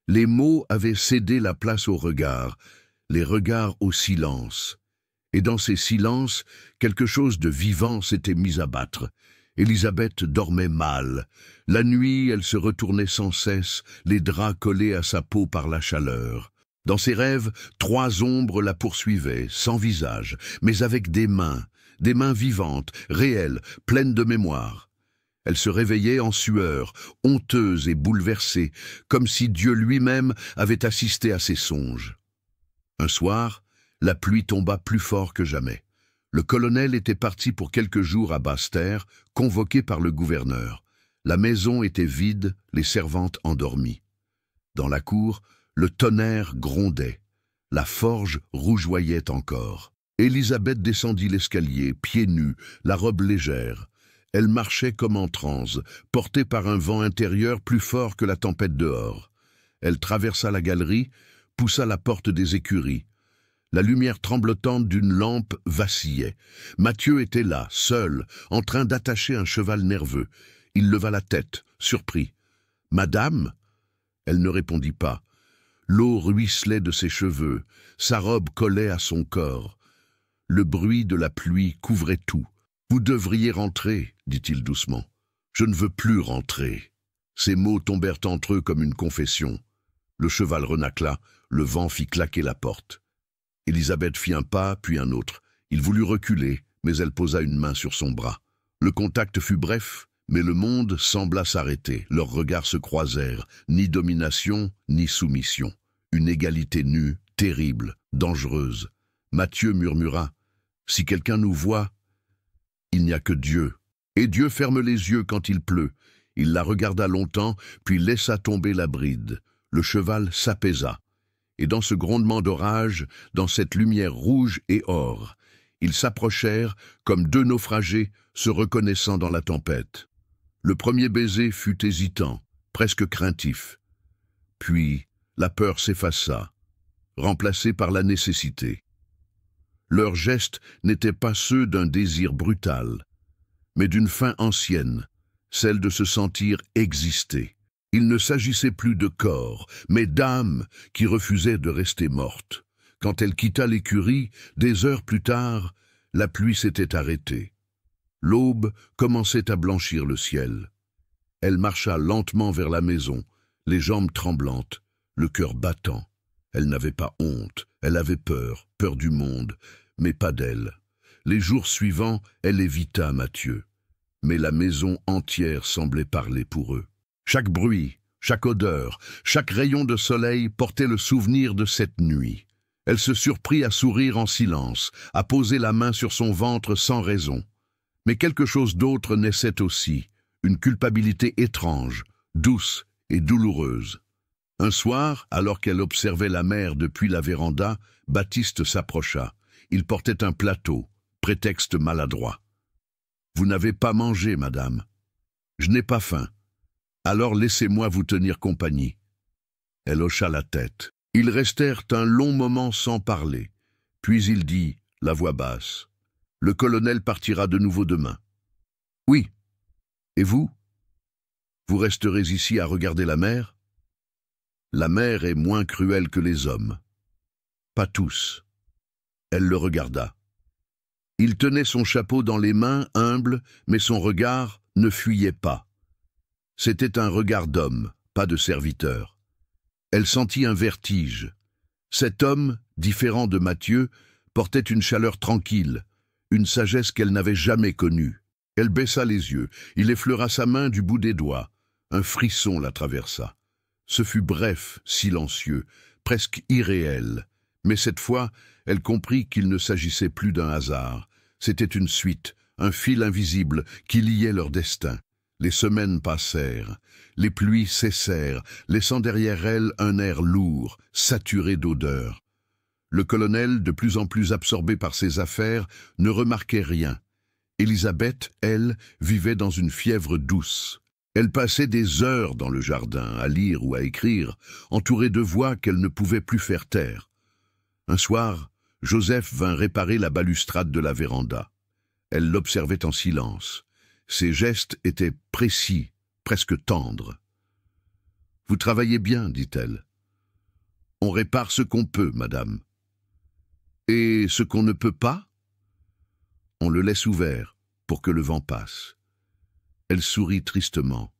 Les mots avaient cédé la place aux regards, les regards au silence. Et dans ces silences, quelque chose de vivant s'était mis à battre. Élisabeth dormait mal. La nuit, elle se retournait sans cesse, les draps collés à sa peau par la chaleur. Dans ses rêves, 3 ombres la poursuivaient, sans visage, mais avec des mains vivantes, réelles, pleines de mémoire. Elle se réveillait en sueur, honteuse et bouleversée, comme si Dieu lui-même avait assisté à ses songes. Un soir, la pluie tomba plus fort que jamais. Le colonel était parti pour quelques jours à Basse-Terre, convoqué par le gouverneur. La maison était vide, les servantes endormies. Dans la cour, le tonnerre grondait. La forge rougeoyait encore. Élisabeth descendit l'escalier, pieds nus, la robe légère. Elle marchait comme en transe, portée par un vent intérieur plus fort que la tempête dehors. Elle traversa la galerie, poussa la porte des écuries. La lumière tremblotante d'une lampe vacillait. Mathieu était là, seul, en train d'attacher un cheval nerveux. Il leva la tête, surpris. « Madame ?» Elle ne répondit pas. L'eau ruisselait de ses cheveux, sa robe collait à son corps. Le bruit de la pluie couvrait tout. « Vous devriez rentrer, » dit-il doucement. « Je ne veux plus rentrer. » Ces mots tombèrent entre eux comme une confession. Le cheval renâcla, le vent fit claquer la porte. Élisabeth fit un pas, puis un autre. Il voulut reculer, mais elle posa une main sur son bras. Le contact fut bref, mais le monde sembla s'arrêter. Leurs regards se croisèrent, ni domination, ni soumission. Une égalité nue, terrible, dangereuse. Mathieu murmura « Si quelqu'un nous voit, il n'y a que Dieu. » Et Dieu ferme les yeux quand il pleut. Il la regarda longtemps, puis laissa tomber la bride. Le cheval s'apaisa. Et dans ce grondement d'orage, dans cette lumière rouge et or, ils s'approchèrent comme 2 naufragés se reconnaissant dans la tempête. Le premier baiser fut hésitant, presque craintif. Puis la peur s'effaça, remplacée par la nécessité. Leurs gestes n'étaient pas ceux d'un désir brutal, mais d'une faim ancienne, celle de se sentir exister. Il ne s'agissait plus de corps, mais d'âme qui refusait de rester morte. Quand elle quitta l'écurie, des heures plus tard, la pluie s'était arrêtée. L'aube commençait à blanchir le ciel. Elle marcha lentement vers la maison, les jambes tremblantes, le cœur battant. Elle n'avait pas honte, elle avait peur, peur du monde, mais pas d'elle. Les jours suivants, elle évita Mathieu. Mais la maison entière semblait parler pour eux. Chaque bruit, chaque odeur, chaque rayon de soleil portait le souvenir de cette nuit. Elle se surprit à sourire en silence, à poser la main sur son ventre sans raison. Mais quelque chose d'autre naissait aussi, une culpabilité étrange, douce et douloureuse. Un soir, alors qu'elle observait la mer depuis la véranda, Baptiste s'approcha. Il portait un plateau, prétexte maladroit. « Vous n'avez pas mangé, madame. »« Je n'ai pas faim. »« Alors laissez-moi vous tenir compagnie. » Elle hocha la tête. Ils restèrent un long moment sans parler. Puis il dit, la voix basse, « Le colonel partira de nouveau demain. »« Oui. Et vous? Vous resterez ici à regarder la mer? » La mer est moins cruelle que les hommes. Pas tous. Elle le regarda. Il tenait son chapeau dans les mains, humble, mais son regard ne fuyait pas. C'était un regard d'homme, pas de serviteur. Elle sentit un vertige. Cet homme, différent de Mathieu, portait une chaleur tranquille, une sagesse qu'elle n'avait jamais connue. Elle baissa les yeux, il effleura sa main du bout des doigts. Un frisson la traversa. Ce fut bref, silencieux, presque irréel. Mais cette fois, elle comprit qu'il ne s'agissait plus d'un hasard. C'était une suite, un fil invisible qui liait leur destin. Les semaines passèrent, les pluies cessèrent, laissant derrière elles un air lourd, saturé d'odeur. Le colonel, de plus en plus absorbé par ses affaires, ne remarquait rien. Élisabeth, elle, vivait dans une fièvre douce. Elle passait des heures dans le jardin, à lire ou à écrire, entourée de voix qu'elle ne pouvait plus faire taire. Un soir, Joseph vint réparer la balustrade de la véranda. Elle l'observait en silence. Ses gestes étaient précis, presque tendres. « Vous travaillez bien, dit-elle. On répare ce qu'on peut, madame. Et ce qu'on ne peut pas, on le laisse ouvert pour que le vent passe. Elle sourit tristement.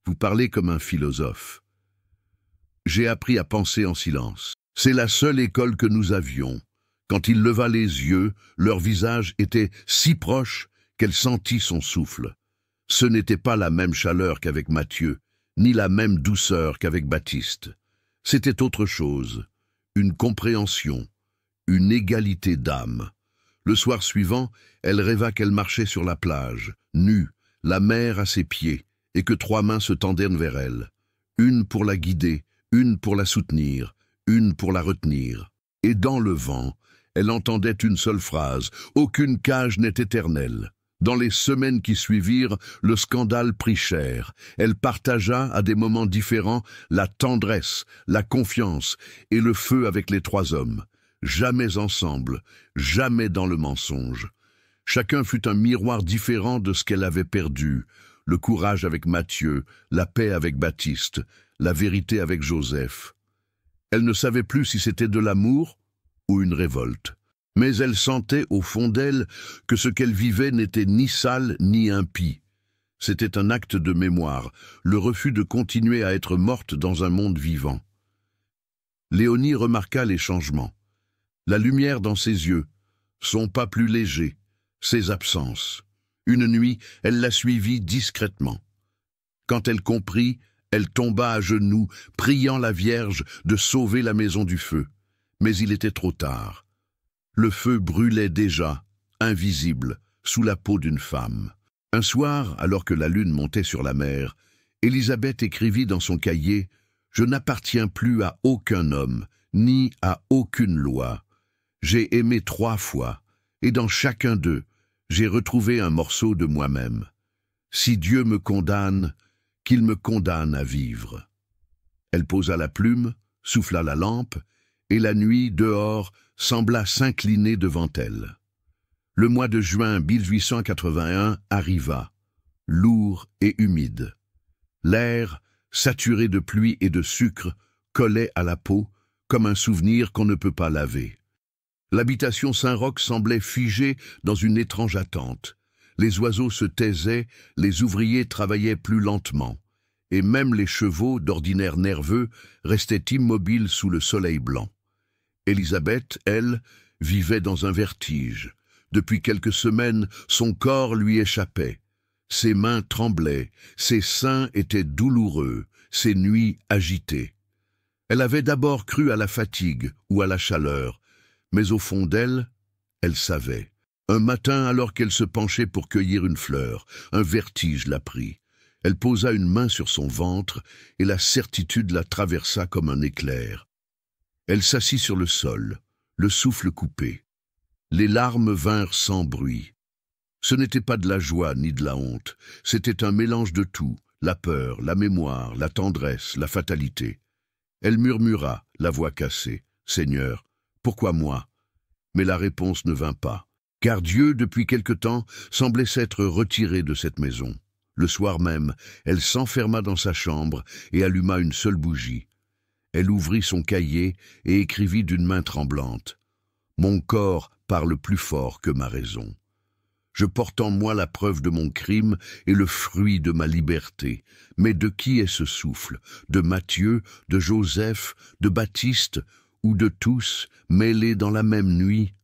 Vous parlez comme un philosophe. J'ai appris à penser en silence. C'est la seule école que nous avions. Quand il leva les yeux, leur visage était si proche qu'elle sentit son souffle. Ce n'était pas la même chaleur qu'avec Matthieu, ni la même douceur qu'avec Baptiste. C'était autre chose, une compréhension, une égalité d'âme. Le soir suivant, elle rêva qu'elle marchait sur la plage, nue, la mer à ses pieds, et que 3 mains se tendaient vers elle. Une pour la guider, une pour la soutenir, une pour la retenir. Et dans le vent, elle entendait une seule phrase, « Aucune cage n'est éternelle ». Dans les semaines qui suivirent, le scandale prit cher. Elle partagea, à des moments différents, la tendresse, la confiance et le feu avec les 3 hommes. Jamais ensemble, jamais dans le mensonge. Chacun fut un miroir différent de ce qu'elle avait perdu. Le courage avec Matthieu, la paix avec Baptiste, la vérité avec Joseph. Elle ne savait plus si c'était de l'amour ou une révolte. Mais elle sentait au fond d'elle que ce qu'elle vivait n'était ni sale ni impie. C'était un acte de mémoire, le refus de continuer à être morte dans un monde vivant. Léonie remarqua les changements. La lumière dans ses yeux, son pas plus léger, ses absences. Une nuit, elle la suivit discrètement. Quand elle comprit, elle tomba à genoux, priant la Vierge de sauver la maison du feu. Mais il était trop tard. Le feu brûlait déjà, invisible, sous la peau d'une femme. Un soir, alors que la lune montait sur la mer, Élisabeth écrivit dans son cahier « Je n'appartiens plus à aucun homme, ni à aucune loi. J'ai aimé 3 fois, et dans chacun d'eux, j'ai retrouvé un morceau de moi-même. Si Dieu me condamne, qu'il me condamne à vivre. » Elle posa la plume, souffla la lampe, et la nuit, dehors, sembla s'incliner devant elle. Le mois de juin 1881 arriva, lourd et humide. L'air, saturé de pluie et de sucre, collait à la peau, comme un souvenir qu'on ne peut pas laver. L'habitation Saint-Roch semblait figée dans une étrange attente. Les oiseaux se taisaient, les ouvriers travaillaient plus lentement, et même les chevaux, d'ordinaire nerveux, restaient immobiles sous le soleil blanc. Élisabeth, elle, vivait dans un vertige. Depuis quelques semaines, son corps lui échappait. Ses mains tremblaient, ses seins étaient douloureux, ses nuits agitées. Elle avait d'abord cru à la fatigue ou à la chaleur, mais au fond d'elle, elle savait. Un matin, alors qu'elle se penchait pour cueillir une fleur, un vertige la prit. Elle posa une main sur son ventre et la certitude la traversa comme un éclair. Elle s'assit sur le sol, le souffle coupé. Les larmes vinrent sans bruit. Ce n'était pas de la joie ni de la honte, c'était un mélange de tout, la peur, la mémoire, la tendresse, la fatalité. Elle murmura, la voix cassée, « Seigneur, pourquoi moi ?» Mais la réponse ne vint pas, car Dieu, depuis quelque temps, semblait s'être retiré de cette maison. Le soir même, elle s'enferma dans sa chambre et alluma une seule bougie. Elle ouvrit son cahier et écrivit d'une main tremblante. « Mon corps parle plus fort que ma raison. Je porte en moi la preuve de mon crime et le fruit de ma liberté. Mais de qui est ce souffle? De Matthieu, de Joseph, de Baptiste ou de tous, mêlés dans la même nuit ?»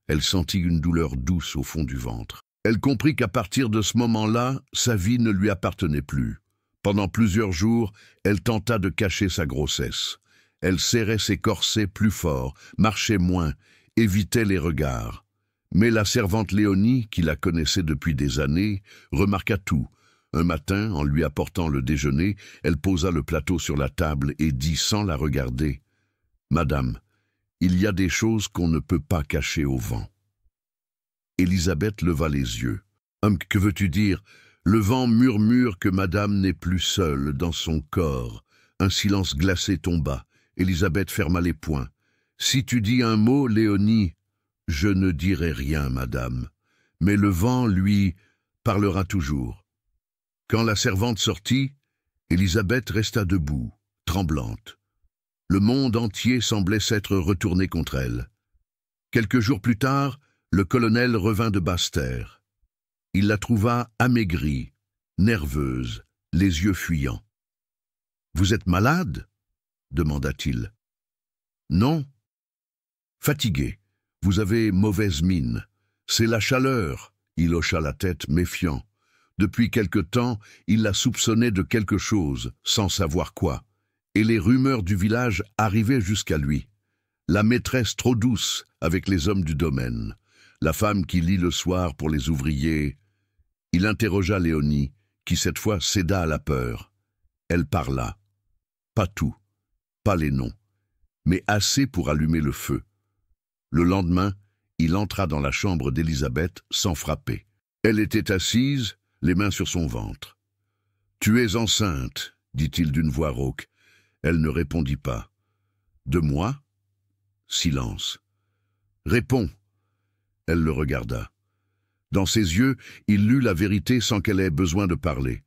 Elle sentit une douleur douce au fond du ventre. Elle comprit qu'à partir de ce moment-là, sa vie ne lui appartenait plus. Pendant plusieurs jours, elle tenta de cacher sa grossesse. Elle serrait ses corsets plus fort, marchait moins, évitait les regards. Mais la servante Léonie, qui la connaissait depuis des années, remarqua tout. Un matin, en lui apportant le déjeuner, elle posa le plateau sur la table et dit sans la regarder « Madame, il y a des choses qu'on ne peut pas cacher au vent. » Élisabeth leva les yeux. « Que veux-tu dire ? Le vent murmure que madame n'est plus seule dans son corps. » Un silence glacé tomba. Élisabeth ferma les poings. « Si tu dis un mot, Léonie, je ne dirai rien, madame. Mais le vent, lui, parlera toujours. » Quand la servante sortit, Élisabeth resta debout, tremblante. Le monde entier semblait s'être retourné contre elle. Quelques jours plus tard, le colonel revint de Basse-Terre. Il la trouva amaigrie, nerveuse, les yeux fuyants. « Vous êtes malade ?» demanda-t-il. « Non. »« Fatigué. Vous avez mauvaise mine. C'est la chaleur. » Il hocha la tête, méfiant. Depuis quelque temps, il la soupçonnait de quelque chose, sans savoir quoi. Et les rumeurs du village arrivaient jusqu'à lui. La maîtresse trop douce avec les hommes du domaine. La femme qui lit le soir pour les ouvriers. Il interrogea Léonie, qui cette fois céda à la peur. Elle parla. Pas tout, pas les noms, mais assez pour allumer le feu. Le lendemain, il entra dans la chambre d'Élisabeth sans frapper. Elle était assise, les mains sur son ventre. « Tu es enceinte, dit-il d'une voix rauque. Elle ne répondit pas. « De moi ?» Silence. « Réponds !» Elle le regarda. Dans ses yeux, il lut la vérité sans qu'elle ait besoin de parler.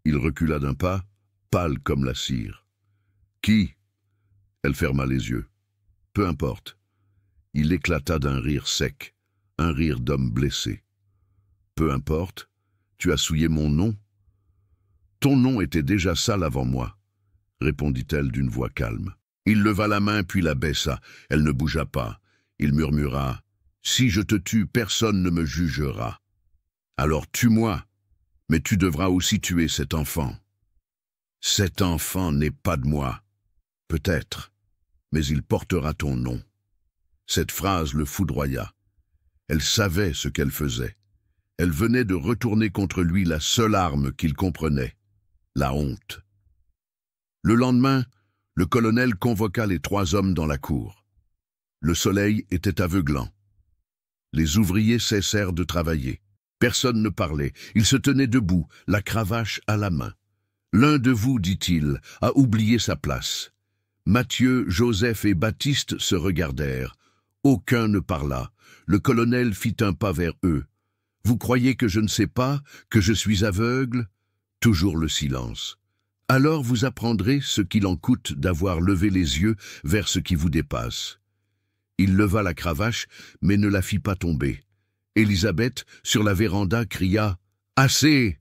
Il recula d'un pas, pâle comme la cire. « Qui ?» Elle ferma les yeux. « Peu importe. » Il éclata d'un rire sec, un rire d'homme blessé. « Peu importe. Tu as souillé mon nom ?»« Ton nom était déjà sale avant moi, » répondit-elle d'une voix calme. Il leva la main puis la baissa. Elle ne bougea pas. Il murmura « Si je te tue, personne ne me jugera. Alors tue-moi, mais tu devras aussi tuer cet enfant. Cet enfant n'est pas de moi. Peut-être, mais il portera ton nom. » Cette phrase le foudroya. Elle savait ce qu'elle faisait. Elle venait de retourner contre lui la seule arme qu'il comprenait, la honte. Le lendemain, le colonel convoqua les 3 hommes dans la cour. Le soleil était aveuglant. Les ouvriers cessèrent de travailler. Personne ne parlait. Ils se tenaient debout, la cravache à la main. L'un de vous, dit-il, a oublié sa place. Matthieu, Joseph et Baptiste se regardèrent. Aucun ne parla. Le colonel fit un pas vers eux. « Vous croyez que je ne sais pas, que je suis aveugle ?» Toujours le silence. « Alors vous apprendrez ce qu'il en coûte d'avoir levé les yeux vers ce qui vous dépasse. » Il leva la cravache, mais ne la fit pas tomber. Élisabeth, sur la véranda, cria « Assez !»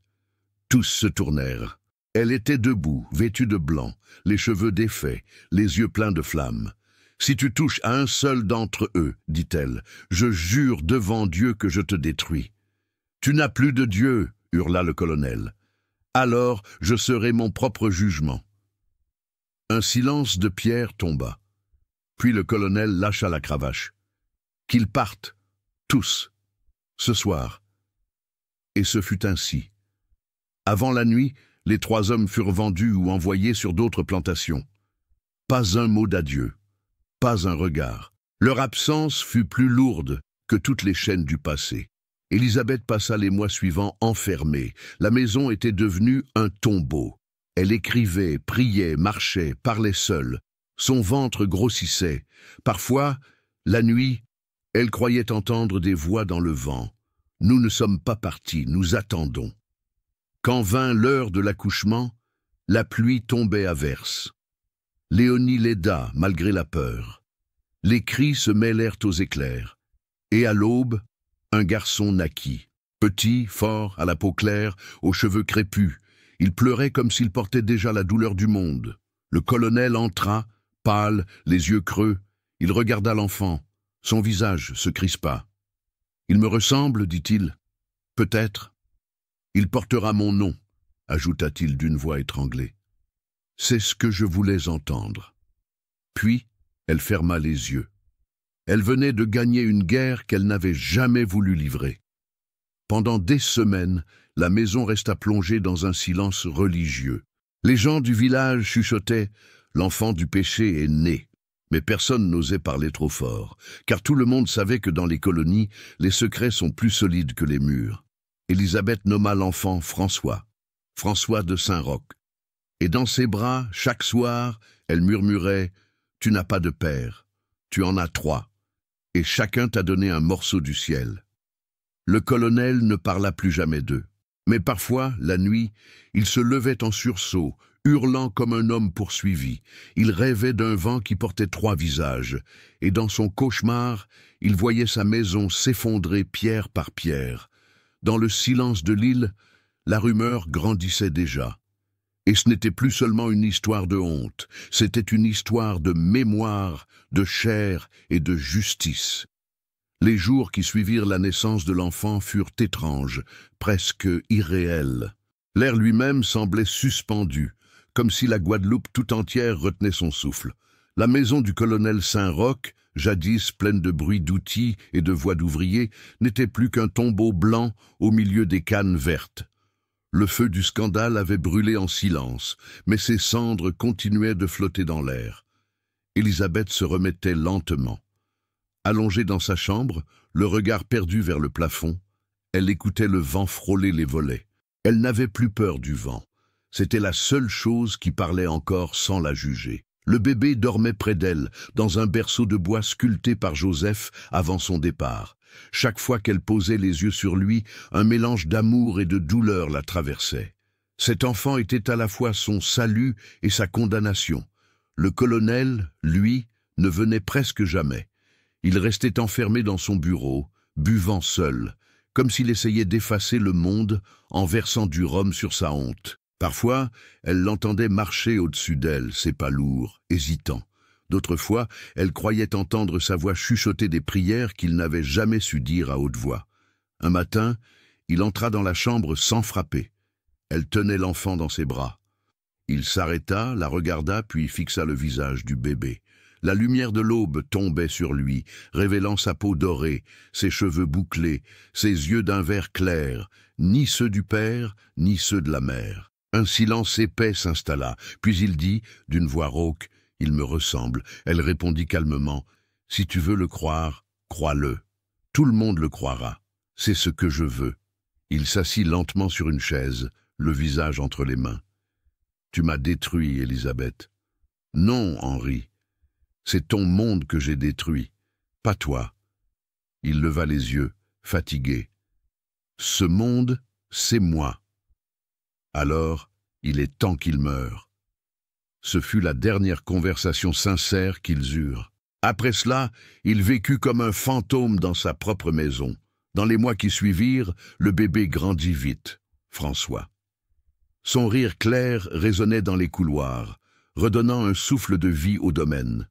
Tous se tournèrent. Elle était debout, vêtue de blanc, les cheveux défaits, les yeux pleins de flammes. « Si tu touches à un seul d'entre eux, dit-elle, je jure devant Dieu que je te détruis. »« Tu n'as plus de Dieu, hurla le colonel. Alors je serai mon propre jugement. » Un silence de pierre tomba. Puis le colonel lâcha la cravache. « Qu'ils partent, tous, ce soir. » Et ce fut ainsi. Avant la nuit, les 3 hommes furent vendus ou envoyés sur d'autres plantations. Pas un mot d'adieu, pas un regard. Leur absence fut plus lourde que toutes les chaînes du passé. Élisabeth passa les mois suivants enfermée. La maison était devenue un tombeau. Elle écrivait, priait, marchait, parlait seule. Son ventre grossissait. Parfois, la nuit, elle croyait entendre des voix dans le vent. « Nous ne sommes pas partis, nous attendons. » Quand vint l'heure de l'accouchement, la pluie tombait à verse. Léonie l'aida, malgré la peur. Les cris se mêlèrent aux éclairs. Et à l'aube, un garçon naquit. Petit, fort, à la peau claire, aux cheveux crépus. Il pleurait comme s'il portait déjà la douleur du monde. Le colonel entra, pâle, les yeux creux. Il regarda l'enfant. Son visage se crispa. « Il me ressemble, dit-il. Peut-être. Il portera mon nom, ajouta-t-il d'une voix étranglée. C'est ce que je voulais entendre. » Puis, elle ferma les yeux. Elle venait de gagner une guerre qu'elle n'avait jamais voulu livrer. Pendant des semaines, la maison resta plongée dans un silence religieux. Les gens du village chuchotaient « L'enfant du péché est né ». Mais personne n'osait parler trop fort, car tout le monde savait que dans les colonies, les secrets sont plus solides que les murs. Élisabeth nomma l'enfant François, François de Saint-Roch. Et dans ses bras, chaque soir, elle murmurait « Tu n'as pas de père, tu en as 3, et chacun t'a donné un morceau du ciel. » Le colonel ne parla plus jamais d'eux. Mais parfois, la nuit, il se levait en sursaut, hurlant comme un homme poursuivi. Il rêvait d'un vent qui portait 3 visages, et dans son cauchemar, il voyait sa maison s'effondrer pierre par pierre. Dans le silence de l'île, la rumeur grandissait déjà. Et ce n'était plus seulement une histoire de honte, c'était une histoire de mémoire, de chair et de justice. Les jours qui suivirent la naissance de l'enfant furent étranges, presque irréels. L'air lui-même semblait suspendu, comme si la Guadeloupe tout entière retenait son souffle. La maison du colonel Saint-Roch, jadis pleine de bruit d'outils et de voix d'ouvriers, n'était plus qu'un tombeau blanc au milieu des cannes vertes. Le feu du scandale avait brûlé en silence, mais ses cendres continuaient de flotter dans l'air. Élisabeth se remettait lentement. Allongée dans sa chambre, le regard perdu vers le plafond, elle écoutait le vent frôler les volets. Elle n'avait plus peur du vent. C'était la seule chose qui parlait encore sans la juger. Le bébé dormait près d'elle, dans un berceau de bois sculpté par Joseph avant son départ. Chaque fois qu'elle posait les yeux sur lui, un mélange d'amour et de douleur la traversait. Cet enfant était à la fois son salut et sa condamnation. Le colonel, lui, ne venait presque jamais. Il restait enfermé dans son bureau, buvant seul, comme s'il essayait d'effacer le monde en versant du rhum sur sa honte. Parfois, elle l'entendait marcher au-dessus d'elle, ses pas lourds, hésitant. D'autres fois, elle croyait entendre sa voix chuchoter des prières qu'il n'avait jamais su dire à haute voix. Un matin, il entra dans la chambre sans frapper. Elle tenait l'enfant dans ses bras. Il s'arrêta, la regarda, puis fixa le visage du bébé. La lumière de l'aube tombait sur lui, révélant sa peau dorée, ses cheveux bouclés, ses yeux d'un vert clair, ni ceux du père, ni ceux de la mère. Un silence épais s'installa, puis il dit, d'une voix rauque, « Il me ressemble ». Elle répondit calmement, « Si tu veux le croire, crois-le. Tout le monde le croira. C'est ce que je veux. » Il s'assit lentement sur une chaise, le visage entre les mains. « Tu m'as détruit, Élisabeth. »« Non, Henri. C'est ton monde que j'ai détruit, pas toi. » Il leva les yeux, fatigué. « Ce monde, c'est moi. » Alors, il est temps qu'il meure. Ce fut la dernière conversation sincère qu'ils eurent. Après cela, il vécut comme un fantôme dans sa propre maison. Dans les mois qui suivirent, le bébé grandit vite, François. Son rire clair résonnait dans les couloirs, redonnant un souffle de vie au domaine.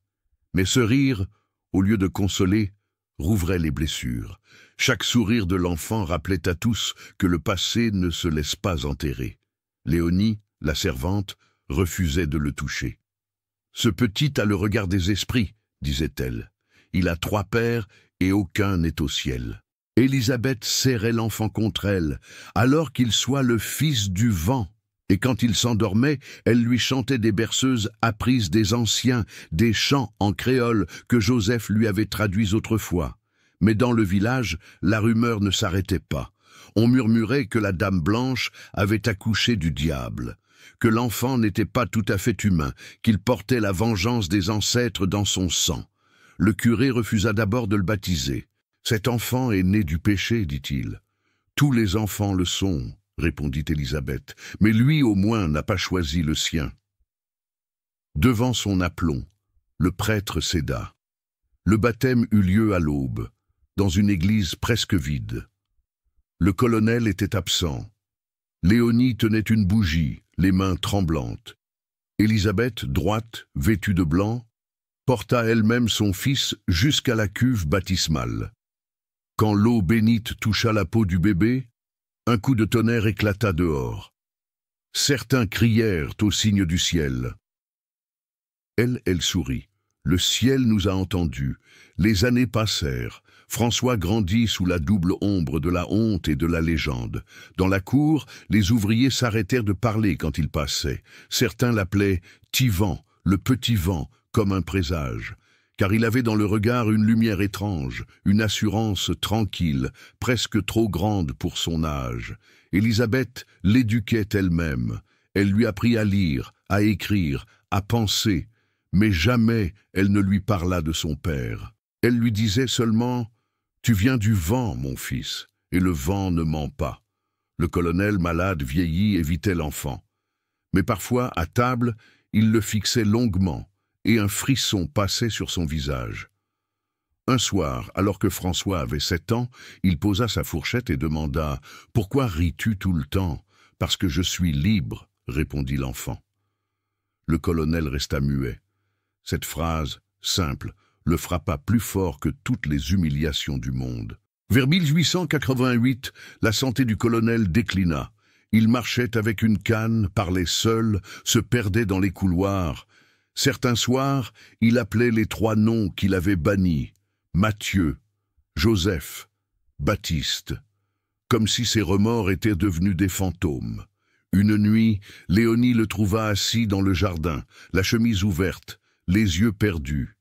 Mais ce rire, au lieu de consoler, rouvrait les blessures. Chaque sourire de l'enfant rappelait à tous que le passé ne se laisse pas enterrer. Léonie, la servante, refusait de le toucher. « Ce petit a le regard des esprits, » disait-elle. « Il a 3 pères et aucun n'est au ciel. » Élisabeth serrait l'enfant contre elle, alors qu'il soit le fils du vent. Et quand il s'endormait, elle lui chantait des berceuses apprises des anciens, des chants en créole que Joseph lui avait traduits autrefois. Mais dans le village, la rumeur ne s'arrêtait pas. On murmurait que la Dame Blanche avait accouché du diable, que l'enfant n'était pas tout à fait humain, qu'il portait la vengeance des ancêtres dans son sang. Le curé refusa d'abord de le baptiser. « Cet enfant est né du péché, dit-il. »« Tous les enfants le sont, » répondit Élisabeth, « mais lui au moins n'a pas choisi le sien. » Devant son aplomb, le prêtre céda. Le baptême eut lieu à l'aube, dans une église presque vide. Le colonel était absent. Léonie tenait une bougie, les mains tremblantes. Élisabeth, droite, vêtue de blanc, porta elle-même son fils jusqu'à la cuve baptismale. Quand l'eau bénite toucha la peau du bébé, un coup de tonnerre éclata dehors. Certains crièrent au signe du ciel. Elle sourit. Le ciel nous a entendus. Les années passèrent. François grandit sous la double ombre de la honte et de la légende. Dans la cour, les ouvriers s'arrêtèrent de parler quand il passait. Certains l'appelaient Tivan, le petit vent, comme un présage. Car il avait dans le regard une lumière étrange, une assurance tranquille, presque trop grande pour son âge. Élisabeth l'éduquait elle-même. Elle lui apprit à lire, à écrire, à penser, mais jamais elle ne lui parla de son père. Elle lui disait seulement « Tu viens du vent, mon fils, et le vent ne ment pas. » Le colonel, malade, vieilli, évitait l'enfant. Mais parfois, à table, il le fixait longuement, et un frisson passait sur son visage. Un soir, alors que François avait 7 ans, il posa sa fourchette et demanda « Pourquoi ris-tu tout le temps ? Parce que je suis libre, répondit l'enfant. Le colonel resta muet. Cette phrase, simple, le frappa plus fort que toutes les humiliations du monde. Vers 1888, la santé du colonel déclina. Il marchait avec une canne, parlait seul, se perdait dans les couloirs. Certains soirs, il appelait les 3 noms qu'il avait bannis, Mathieu, Joseph, Baptiste, comme si ses remords étaient devenus des fantômes. Une nuit, Léonie le trouva assis dans le jardin, la chemise ouverte, les yeux perdus.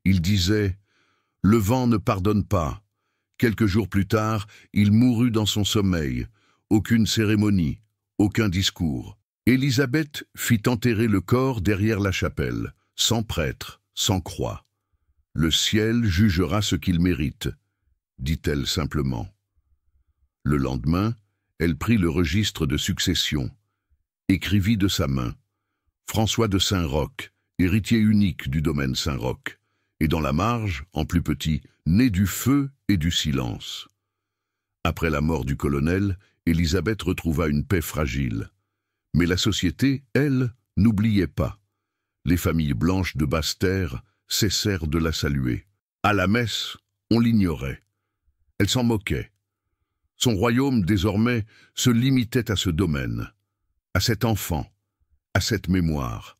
Il disait « Le vent ne pardonne pas ». Quelques jours plus tard, il mourut dans son sommeil. Aucune cérémonie, aucun discours. Élisabeth fit enterrer le corps derrière la chapelle, sans prêtre, sans croix. « Le ciel jugera ce qu'il mérite », dit-elle simplement. Le lendemain, elle prit le registre de succession, écrivit de sa main « François de Saint-Roch, héritier unique du domaine Saint-Roch », et dans la marge, en plus petit, « Né du feu et du silence ». Après la mort du colonel, Élisabeth retrouva une paix fragile. Mais la société, elle, n'oubliait pas. Les familles blanches de Basse-Terre cessèrent de la saluer. À la messe, on l'ignorait. Elle s'en moquait. Son royaume, désormais, se limitait à ce domaine, à cet enfant, à cette mémoire.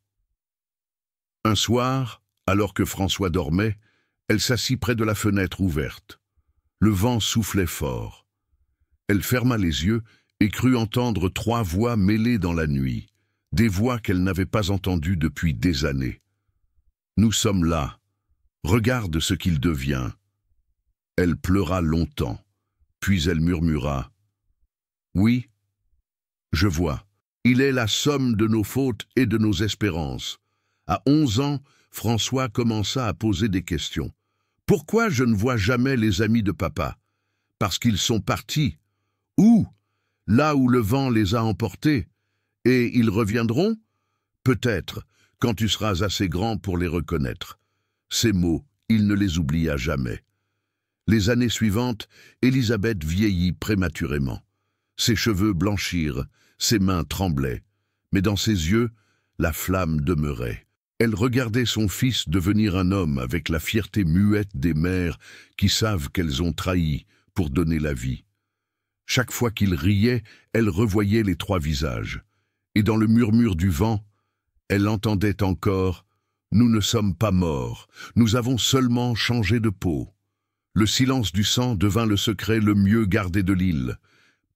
Un soir, alors que François dormait, elle s'assit près de la fenêtre ouverte. Le vent soufflait fort. Elle ferma les yeux et crut entendre 3 voix mêlées dans la nuit, des voix qu'elle n'avait pas entendues depuis des années. « Nous sommes là. Regarde ce qu'il devient. » Elle pleura longtemps, puis elle murmura « Oui, je vois. Il est la somme de nos fautes et de nos espérances. » À 11 ans, François commença à poser des questions. « Pourquoi je ne vois jamais les amis de papa? Parce qu'ils sont partis. Où? Là où le vent les a emportés. Et ils reviendront? Peut-être, quand tu seras assez grand pour les reconnaître. » Ces mots, il ne les oublia jamais. Les années suivantes, Élisabeth vieillit prématurément. Ses cheveux blanchirent, ses mains tremblaient, mais dans ses yeux, la flamme demeurait. Elle regardait son fils devenir un homme avec la fierté muette des mères qui savent qu'elles ont trahi pour donner la vie. Chaque fois qu'il riait, elle revoyait les 3 visages. Et dans le murmure du vent, elle entendait encore « Nous ne sommes pas morts, nous avons seulement changé de peau ». Le silence du sang devint le secret le mieux gardé de l'île.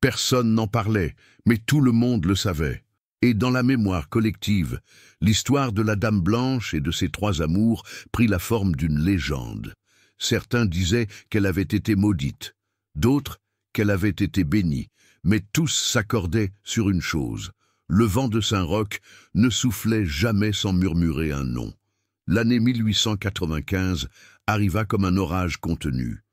Personne n'en parlait, mais tout le monde le savait. Et dans la mémoire collective, l'histoire de la Dame Blanche et de ses 3 amours prit la forme d'une légende. Certains disaient qu'elle avait été maudite, d'autres qu'elle avait été bénie, mais tous s'accordaient sur une chose. Le vent de Saint-Roch ne soufflait jamais sans murmurer un nom. L'année 1895 arriva comme un orage contenu.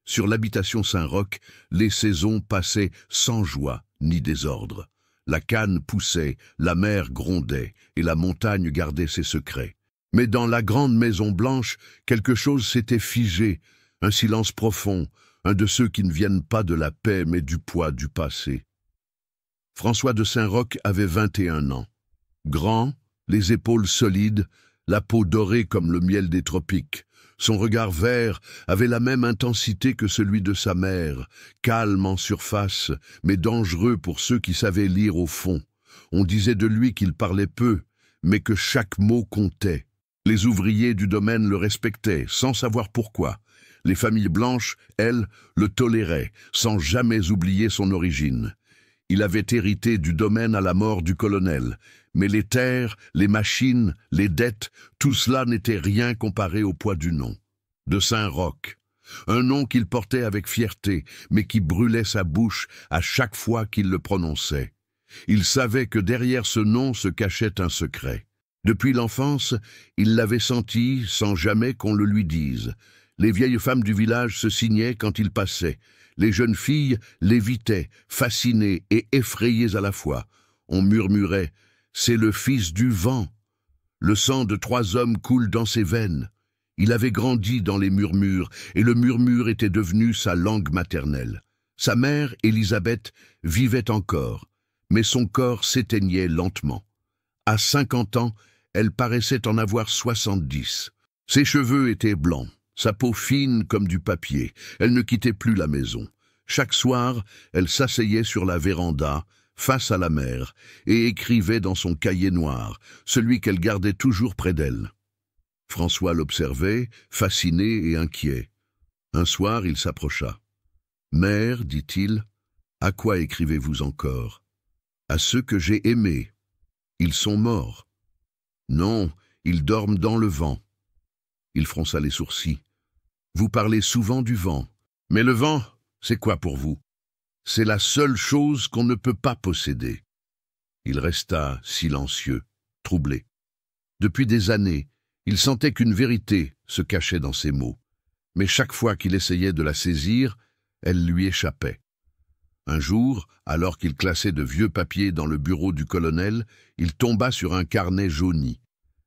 Sur l'habitation Saint-Roch, les saisons passaient sans joie ni désordre. La canne poussait, la mer grondait, et la montagne gardait ses secrets. Mais dans la grande maison blanche, quelque chose s'était figé, un silence profond, un de ceux qui ne viennent pas de la paix mais du poids du passé. François de Saint-Roch avait 21 ans. Grand, les épaules solides, la peau dorée comme le miel des tropiques. Son regard vert avait la même intensité que celui de sa mère, calme en surface, mais dangereux pour ceux qui savaient lire au fond. On disait de lui qu'il parlait peu, mais que chaque mot comptait. Les ouvriers du domaine le respectaient, sans savoir pourquoi. Les familles blanches, elles, le toléraient, sans jamais oublier son origine. Il avait hérité du domaine à la mort du colonel, mais les terres, les machines, les dettes, tout cela n'était rien comparé au poids du nom. De Saint-Roch, un nom qu'il portait avec fierté, mais qui brûlait sa bouche à chaque fois qu'il le prononçait. Il savait que derrière ce nom se cachait un secret. Depuis l'enfance, il l'avait senti sans jamais qu'on le lui dise. Les vieilles femmes du village se signaient quand il passait. Les jeunes filles l'évitaient, fascinées et effrayées à la fois. On murmurait « C'est le fils du vent ». Le sang de 3 hommes coule dans ses veines. Il avait grandi dans les murmures, et le murmure était devenu sa langue maternelle. Sa mère, Élisabeth, vivait encore, mais son corps s'éteignait lentement. À 50 ans, elle paraissait en avoir 70. Ses cheveux étaient blancs, sa peau fine comme du papier. Elle ne quittait plus la maison. Chaque soir, elle s'asseyait sur la véranda, face à la mer, et écrivait dans son cahier noir, celui qu'elle gardait toujours près d'elle. François l'observait, fasciné et inquiet. Un soir, il s'approcha. « Mère, dit-il, à quoi écrivez-vous encore ? À ceux que j'ai aimés. Ils sont morts. Non, ils dorment dans le vent. » Il fronça les sourcils. « Vous parlez souvent du vent. Mais le vent, c'est quoi pour vous ? C'est la seule chose qu'on ne peut pas posséder. » Il resta silencieux, troublé. Depuis des années, il sentait qu'une vérité se cachait dans ses mots. Mais chaque fois qu'il essayait de la saisir, elle lui échappait. Un jour, alors qu'il classait de vieux papiers dans le bureau du colonel, il tomba sur un carnet jauni.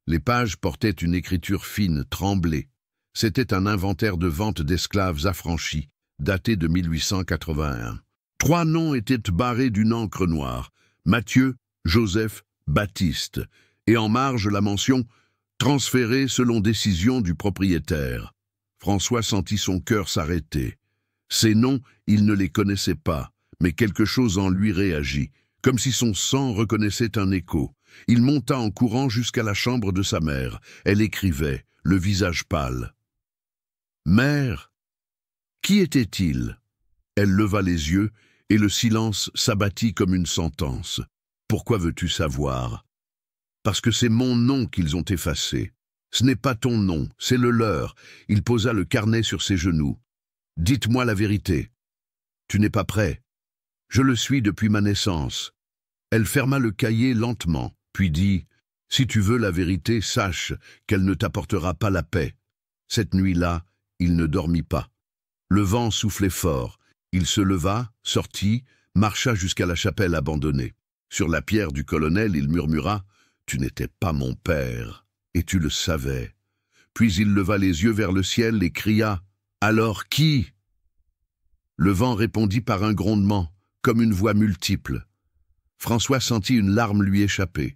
Les pages portaient une écriture fine, tremblée. C'était un inventaire de vente d'esclaves affranchis, daté de 1881. 3 noms étaient barrés d'une encre noire, Mathieu, Joseph, Baptiste, et en marge la mention « transféré selon décision du propriétaire ». François sentit son cœur s'arrêter. Ces noms, il ne les connaissait pas, mais quelque chose en lui réagit, comme si son sang reconnaissait un écho. Il monta en courant jusqu'à la chambre de sa mère. Elle écrivait, le visage pâle. « Mère, qui était-il » Elle leva les yeux, et le silence s'abattit comme une sentence. « Pourquoi veux-tu savoir ?»« Parce que c'est mon nom qu'ils ont effacé. Ce n'est pas ton nom, c'est le leur. » Il posa le carnet sur ses genoux. « Dites-moi la vérité. Tu n'es pas prêt. Je le suis depuis ma naissance. » Elle ferma le cahier lentement, puis dit « Si tu veux la vérité, sache qu'elle ne t'apportera pas la paix. » Cette nuit-là, il ne dormit pas. Le vent soufflait fort. Il se leva, sortit, marcha jusqu'à la chapelle abandonnée. Sur la pierre du colonel, il murmura « Tu n'étais pas mon père, et tu le savais. » Puis il leva les yeux vers le ciel et cria « Alors qui ?» Le vent répondit par un grondement, comme une voix multiple. François sentit une larme lui échapper.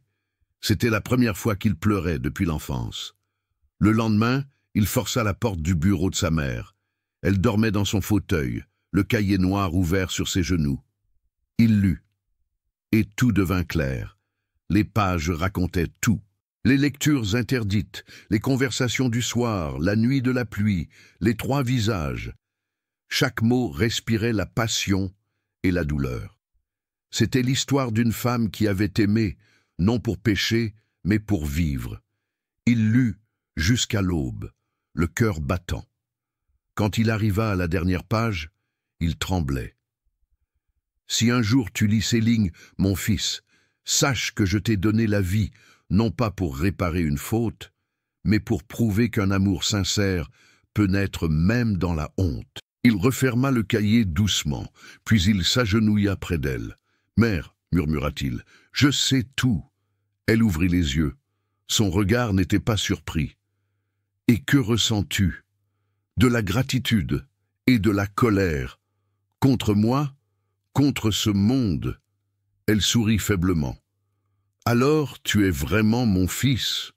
C'était la première fois qu'il pleurait depuis l'enfance. Le lendemain, il força la porte du bureau de sa mère. Elle dormait dans son fauteuil, le cahier noir ouvert sur ses genoux. Il lut. Et tout devint clair. Les pages racontaient tout. Les lectures interdites, les conversations du soir, la nuit de la pluie, les 3 visages. Chaque mot respirait la passion et la douleur. C'était l'histoire d'une femme qui avait aimé, non pour pécher, mais pour vivre. Il lut jusqu'à l'aube, le cœur battant. Quand il arriva à la dernière page, il tremblait. « Si un jour tu lis ces lignes, mon fils, sache que je t'ai donné la vie, non pas pour réparer une faute, mais pour prouver qu'un amour sincère peut naître même dans la honte. » Il referma le cahier doucement, puis il s'agenouilla près d'elle. « Mère, murmura-t-il, je sais tout. » Elle ouvrit les yeux. Son regard n'était pas surpris. « Et que ressens-tu ? De la gratitude et de la colère. Contre moi, contre ce monde. » Elle sourit faiblement. « Alors tu es vraiment mon fils ?»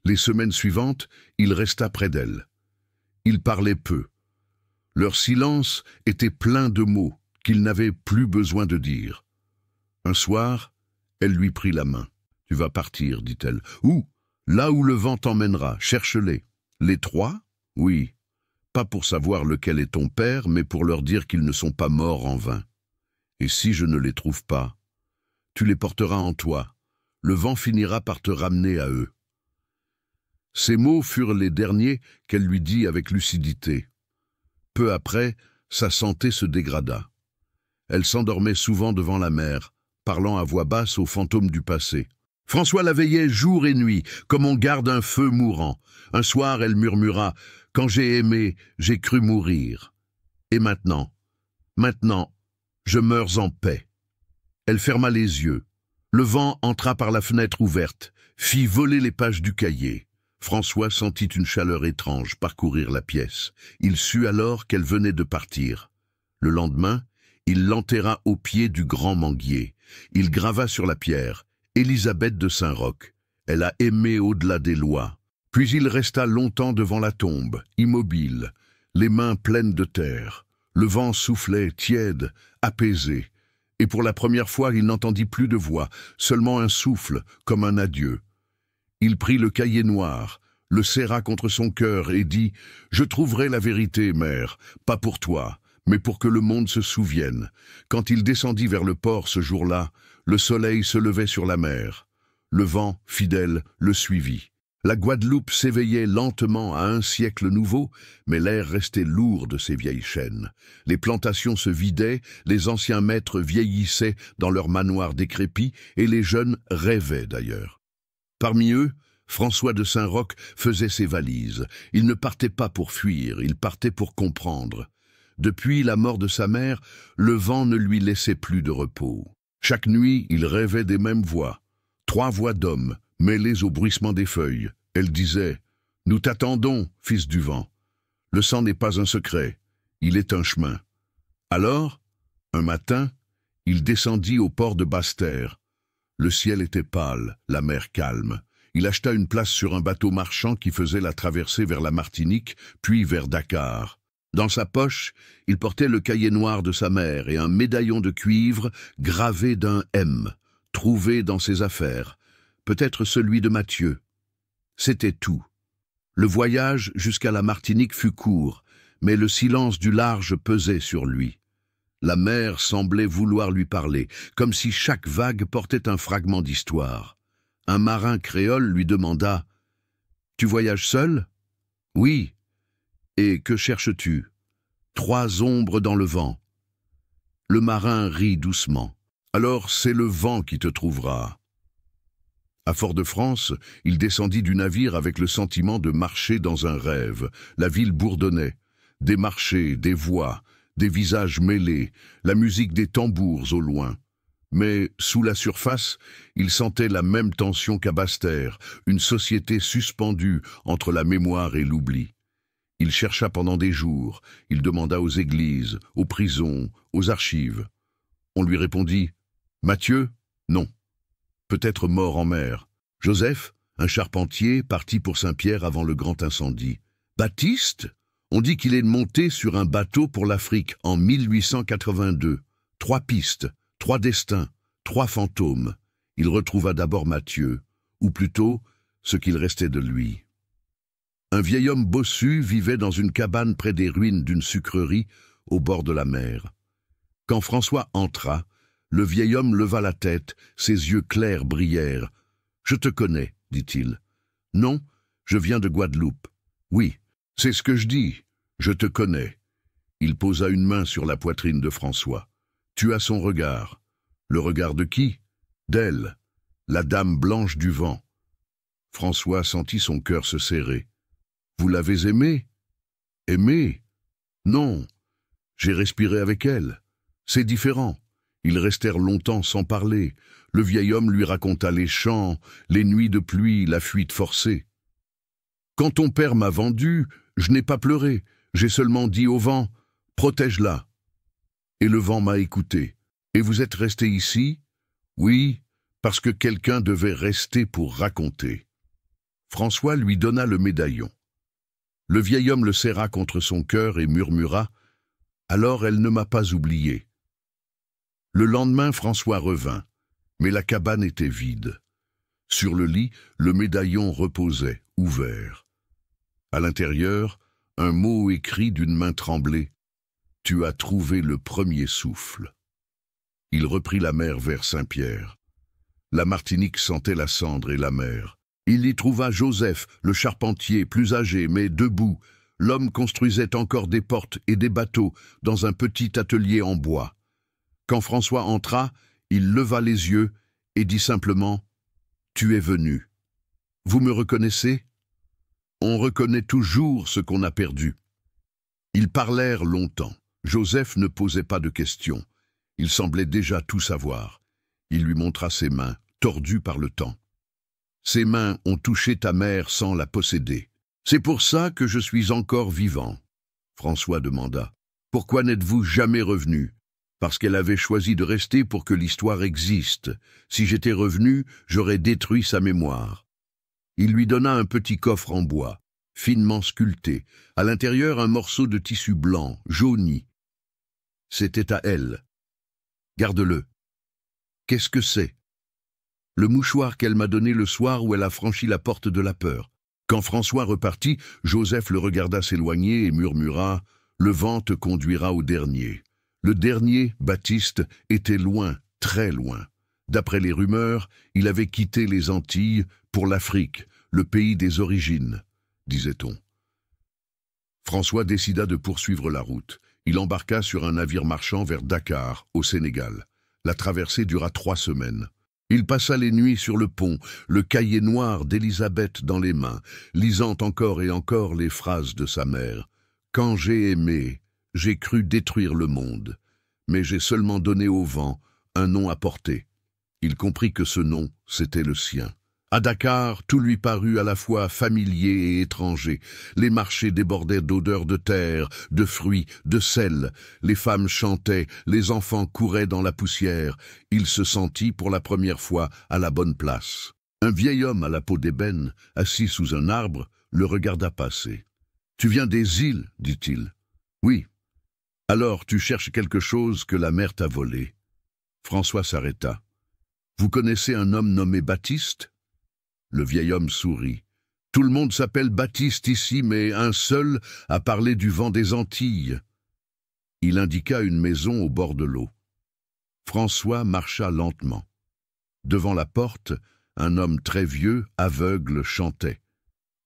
Les semaines suivantes, il resta près d'elle. Ils parlaient peu. Leur silence était plein de mots qu'il n'avait plus besoin de dire. Un soir, elle lui prit la main. « Tu vas partir, dit-elle. « Où ? Là où le vent t'emmènera, cherche-les. »« Les 3 ? Oui. Pas pour savoir lequel est ton père, mais pour leur dire qu'ils ne sont pas morts en vain. Et si je ne les trouve pas, tu les porteras en toi. Le vent finira par te ramener à eux. » Ces mots furent les derniers qu'elle lui dit avec lucidité. Peu après, sa santé se dégrada. Elle s'endormait souvent devant la mer, parlant à voix basse aux fantômes du passé. François la veillait jour et nuit, comme on garde un feu mourant. Un soir, elle murmura « Quand j'ai aimé, j'ai cru mourir. Et maintenant, je meurs en paix. » Elle ferma les yeux. Le vent entra par la fenêtre ouverte, fit voler les pages du cahier. François sentit une chaleur étrange parcourir la pièce. Il sut alors qu'elle venait de partir. Le lendemain, Il l'enterra au pied du grand manguier. Il grava sur la pierre « Élisabeth de Saint-Roch. Elle a aimé au-delà des lois ». Puis il resta longtemps devant la tombe, immobile, les mains pleines de terre. Le vent soufflait, tiède, apaisé. Et pour la première fois, il n'entendit plus de voix, seulement un souffle, comme un adieu. Il prit le cahier noir, le serra contre son cœur et dit « Je trouverai la vérité, mère, pas pour toi, mais pour que le monde se souvienne. » Quand il descendit vers le port ce jour-là, le soleil se levait sur la mer. Le vent, fidèle, le suivit. La Guadeloupe s'éveillait lentement à un siècle nouveau, mais l'air restait lourd de ses vieilles chaînes. Les plantations se vidaient, les anciens maîtres vieillissaient dans leurs manoirs décrépits, et les jeunes rêvaient d'ailleurs. Parmi eux, François de Saint-Roch faisait ses valises. Il ne partait pas pour fuir, il partait pour comprendre. Depuis la mort de sa mère, le vent ne lui laissait plus de repos. Chaque nuit, il rêvait des mêmes voix. 3 voix d'hommes, mêlées au bruissement des feuilles. Elles disaient « Nous t'attendons, fils du vent. Le sang n'est pas un secret, il est un chemin. » Alors, un matin, il descendit au port de Basse-Terre. Le ciel était pâle, la mer calme. Il acheta une place sur un bateau marchand qui faisait la traversée vers la Martinique, puis vers Dakar. Dans sa poche, il portait le cahier noir de sa mère et un médaillon de cuivre gravé d'un M, trouvé dans ses affaires. Peut-être celui de Mathieu. C'était tout. Le voyage jusqu'à la Martinique fut court, mais le silence du large pesait sur lui. La mer semblait vouloir lui parler, comme si chaque vague portait un fragment d'histoire. Un marin créole lui demanda « Tu voyages seul ?»« Oui. »« Et que cherches-tu ?»« 3 ombres dans le vent. » Le marin rit doucement. « Alors c'est le vent qui te trouvera. » À Fort-de-France, il descendit du navire avec le sentiment de marcher dans un rêve. La ville bourdonnait. Des marchés, des voix, des visages mêlés, la musique des tambours au loin. Mais, sous la surface, il sentait la même tension qu'à Basse-Terre, une société suspendue entre la mémoire et l'oubli. Il chercha pendant des jours, il demanda aux églises, aux prisons, aux archives. On lui répondit « Mathieu ? Non. Peut-être mort en mer. Joseph, un charpentier, parti pour Saint-Pierre avant le grand incendie. Baptiste ? On dit qu'il est monté sur un bateau pour l'Afrique en 1882. 3 pistes, 3 destins, 3 fantômes. Il retrouva d'abord Mathieu, ou plutôt ce qu'il restait de lui. Un vieil homme bossu vivait dans une cabane près des ruines d'une sucrerie au bord de la mer. Quand François entra, le vieil homme leva la tête, ses yeux clairs brillèrent. « Je te connais, dit-il. »« Non, je viens de Guadeloupe. »« Oui, c'est ce que je dis, je te connais. » Il posa une main sur la poitrine de François. « Tu as son regard. » « Le regard de qui ? » ?»« D'elle, la dame blanche du vent. » François sentit son cœur se serrer. « Vous l'avez aimée ? » ?»« Aimée ? Non, j'ai respiré avec elle. C'est différent. » Ils restèrent longtemps sans parler. Le vieil homme lui raconta les chants, les nuits de pluie, la fuite forcée. « Quand ton père m'a vendu, je n'ai pas pleuré. J'ai seulement dit au vent, « Protège-la. » Et le vent m'a écouté. « Et vous êtes resté ici ?»« Oui, parce que quelqu'un devait rester pour raconter. » François lui donna le médaillon. Le vieil homme le serra contre son cœur et murmura « Alors elle ne m'a pas oublié. » Le lendemain, François revint, mais la cabane était vide. Sur le lit, le médaillon reposait, ouvert. À l'intérieur, un mot écrit d'une main tremblée. « Tu as trouvé le premier souffle. » Il reprit la mer vers Saint-Pierre. La Martinique sentait la cendre et la mer. Il y trouva Joseph, le charpentier, plus âgé, mais debout. L'homme construisait encore des portes et des bateaux dans un petit atelier en bois. Quand François entra, il leva les yeux et dit simplement « Tu es venu. Vous me reconnaissez ?» On reconnaît toujours ce qu'on a perdu. Ils parlèrent longtemps. Joseph ne posait pas de questions. Il semblait déjà tout savoir. Il lui montra ses mains, tordues par le temps. « Ces mains ont touché ta mère sans la posséder. C'est pour ça que je suis encore vivant. » François demanda. « Pourquoi n'êtes-vous jamais revenu ?» Parce qu'elle avait choisi de rester pour que l'histoire existe. Si j'étais revenu, j'aurais détruit sa mémoire. Il lui donna un petit coffre en bois, finement sculpté. À l'intérieur, un morceau de tissu blanc, jauni. C'était à elle. Garde-le. Qu'est-ce que c'est? Le mouchoir qu'elle m'a donné le soir où elle a franchi la porte de la peur. Quand François repartit, Joseph le regarda s'éloigner et murmura « Le vent te conduira au dernier ». Le dernier, Baptiste, était loin, très loin. D'après les rumeurs, il avait quitté les Antilles pour l'Afrique, le pays des origines, disait-on. François décida de poursuivre la route. Il embarqua sur un navire marchand vers Dakar, au Sénégal. La traversée dura 3 semaines. Il passa les nuits sur le pont, le cahier noir d'Élisabeth dans les mains, lisant encore et encore les phrases de sa mère. « Quand j'ai aimé, j'ai cru détruire le monde, mais j'ai seulement donné au vent un nom à porter. » Il comprit que ce nom, c'était le sien. À Dakar, tout lui parut à la fois familier et étranger. Les marchés débordaient d'odeurs de terre, de fruits, de sel. Les femmes chantaient, les enfants couraient dans la poussière. Il se sentit pour la première fois à la bonne place. Un vieil homme à la peau d'ébène, assis sous un arbre, le regarda passer. « Tu viens des îles, dit-il. »« Oui. »« Alors tu cherches quelque chose que la mer t'a volé. » François s'arrêta. « Vous connaissez un homme nommé Baptiste ?» Le vieil homme sourit. « Tout le monde s'appelle Baptiste ici, mais un seul a parlé du vent des Antilles. » Il indiqua une maison au bord de l'eau. François marcha lentement. Devant la porte, un homme très vieux, aveugle, chantait.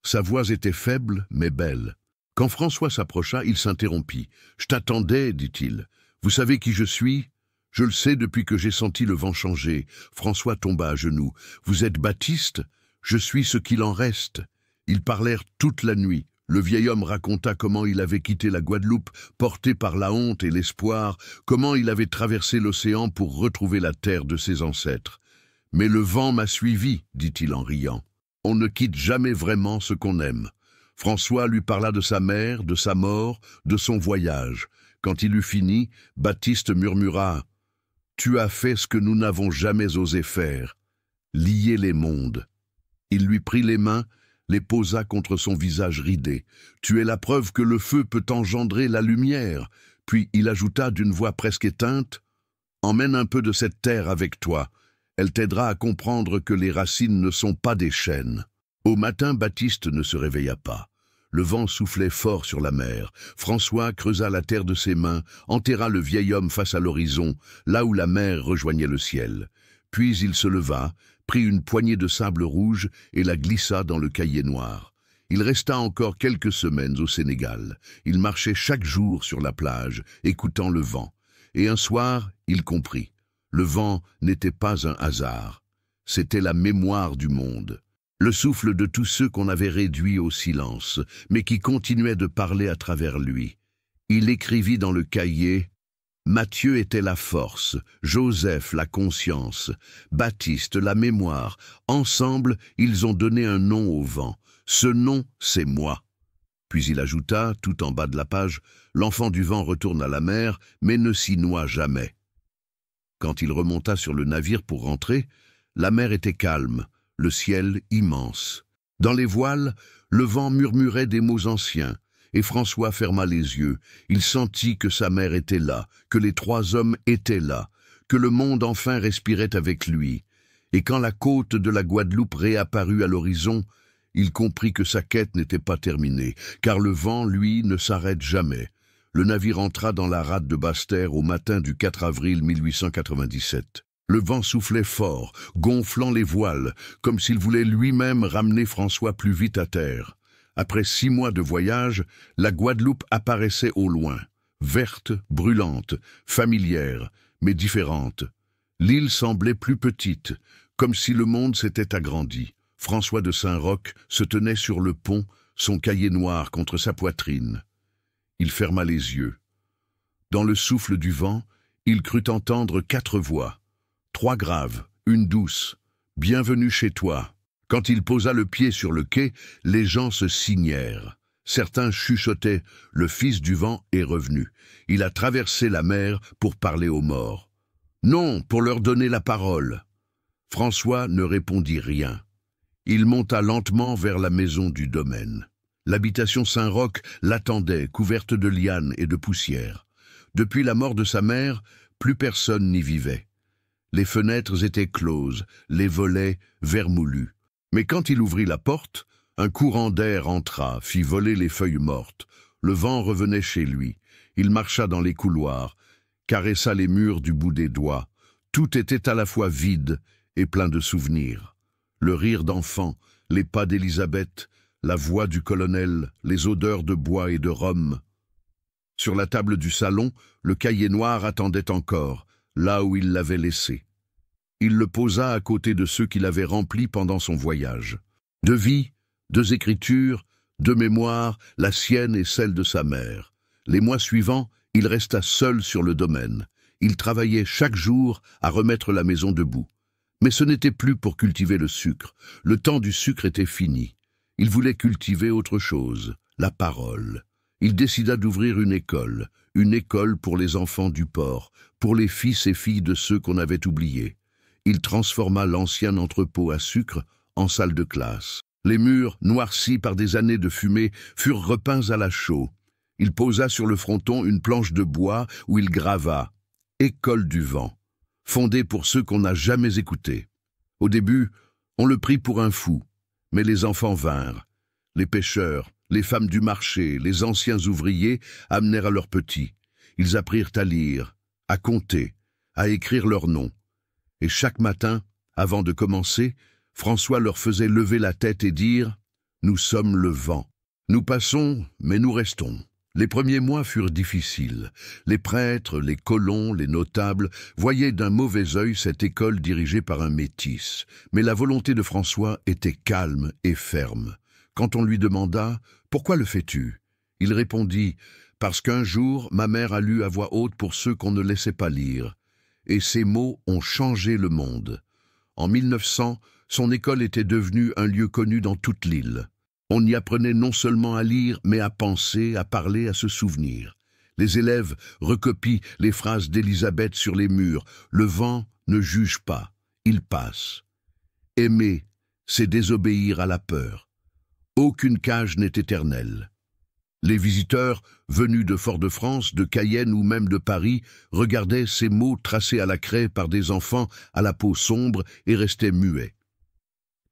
Sa voix était faible, mais belle. Quand François s'approcha, il s'interrompit. « Je t'attendais, dit-il. Vous savez qui je suis ? Je le sais depuis que j'ai senti le vent changer. » François tomba à genoux. « Vous êtes Baptiste ? Je suis ce qu'il en reste. » Ils parlèrent toute la nuit. Le vieil homme raconta comment il avait quitté la Guadeloupe, porté par la honte et l'espoir, comment il avait traversé l'océan pour retrouver la terre de ses ancêtres. « Mais le vent m'a suivi, dit-il en riant. On ne quitte jamais vraiment ce qu'on aime. » François lui parla de sa mère, de sa mort, de son voyage. Quand il eut fini, Baptiste murmura « Tu as fait ce que nous n'avons jamais osé faire, lier les mondes. » Il lui prit les mains, les posa contre son visage ridé. « Tu es la preuve que le feu peut engendrer la lumière. » Puis il ajouta d'une voix presque éteinte, « Emmène un peu de cette terre avec toi. Elle t'aidera à comprendre que les racines ne sont pas des chênes. » Au matin, Baptiste ne se réveilla pas. Le vent soufflait fort sur la mer. François creusa la terre de ses mains, enterra le vieil homme face à l'horizon, là où la mer rejoignait le ciel. Puis il se leva, prit une poignée de sable rouge et la glissa dans le cahier noir. Il resta encore quelques semaines au Sénégal. Il marchait chaque jour sur la plage, écoutant le vent. Et un soir, il comprit. Le vent n'était pas un hasard. C'était la mémoire du monde. Le souffle de tous ceux qu'on avait réduits au silence, mais qui continuaient de parler à travers lui. Il écrivit dans le cahier « Matthieu était la force, Joseph la conscience, Baptiste la mémoire. Ensemble, ils ont donné un nom au vent. Ce nom, c'est moi. » Puis il ajouta, tout en bas de la page, « L'enfant du vent retourne à la mer, mais ne s'y noie jamais. » Quand il remonta sur le navire pour rentrer, la mer était calme, le ciel immense. Dans les voiles, le vent murmurait des mots anciens, et François ferma les yeux. Il sentit que sa mère était là, que les 3 hommes étaient là, que le monde enfin respirait avec lui. Et quand la côte de la Guadeloupe réapparut à l'horizon, il comprit que sa quête n'était pas terminée, car le vent, lui, ne s'arrête jamais. Le navire entra dans la rade de Basse-Terre au matin du 4 avril 1897. Le vent soufflait fort, gonflant les voiles, comme s'il voulait lui-même ramener François plus vite à terre. Après 6 mois de voyage, la Guadeloupe apparaissait au loin, verte, brûlante, familière, mais différente. L'île semblait plus petite, comme si le monde s'était agrandi. François de Saint-Roch se tenait sur le pont, son cahier noir contre sa poitrine. Il ferma les yeux. Dans le souffle du vent, il crut entendre 4 voix. 3 graves, une douce. « Bienvenue chez toi ». Quand il posa le pied sur le quai, les gens se signèrent. Certains chuchotaient « Le fils du vent est revenu. Il a traversé la mer pour parler aux morts. » Non, pour leur donner la parole. François ne répondit rien. Il monta lentement vers la maison du domaine. L'habitation Saint-Roch l'attendait, couverte de lianes et de poussière. Depuis la mort de sa mère, plus personne n'y vivait. Les fenêtres étaient closes, les volets vermoulus. Mais quand il ouvrit la porte, un courant d'air entra, fit voler les feuilles mortes. Le vent revenait chez lui. Il marcha dans les couloirs, caressa les murs du bout des doigts. Tout était à la fois vide et plein de souvenirs. Le rire d'enfant, les pas d'Élisabeth, la voix du colonel, les odeurs de bois et de rhum. Sur la table du salon, le cahier noir attendait encore, là où il l'avait laissé. Il le posa à côté de ceux qu'il avait remplis pendant son voyage. 2 vies, 2 écritures, 2 mémoires, la sienne et celle de sa mère. Les mois suivants, il resta seul sur le domaine. Il travaillait chaque jour à remettre la maison debout. Mais ce n'était plus pour cultiver le sucre. Le temps du sucre était fini. Il voulait cultiver autre chose, la parole. Il décida d'ouvrir une école pour les enfants du port, pour les fils et filles de ceux qu'on avait oubliés. Il transforma l'ancien entrepôt à sucre en salle de classe. Les murs, noircis par des années de fumée, furent repeints à la chaux. Il posa sur le fronton une planche de bois où il grava « École du vent », fondée pour ceux qu'on n'a jamais écoutés. Au début, on le prit pour un fou, mais les enfants vinrent. Les pêcheurs, les femmes du marché, les anciens ouvriers amenèrent à leurs petits. Ils apprirent à lire, à compter, à écrire leurs noms. Et chaque matin, avant de commencer, François leur faisait lever la tête et dire « Nous sommes le vent. Nous passons, mais nous restons. » Les premiers mois furent difficiles. Les prêtres, les colons, les notables voyaient d'un mauvais œil cette école dirigée par un métis. Mais la volonté de François était calme et ferme. Quand on lui demanda « Pourquoi le fais-tu » il répondit « Parce qu'un jour, ma mère a lu à voix haute pour ceux qu'on ne laissait pas lire. » Et ces mots ont changé le monde. En 1900, son école était devenue un lieu connu dans toute l'île. On y apprenait non seulement à lire, mais à penser, à parler, à se souvenir. Les élèves recopient les phrases d'Élisabeth sur les murs. Le vent ne juge pas, il passe. Aimer, c'est désobéir à la peur. Aucune cage n'est éternelle. Les visiteurs, venus de Fort-de-France, de Cayenne ou même de Paris, regardaient ces mots tracés à la craie par des enfants à la peau sombre et restaient muets.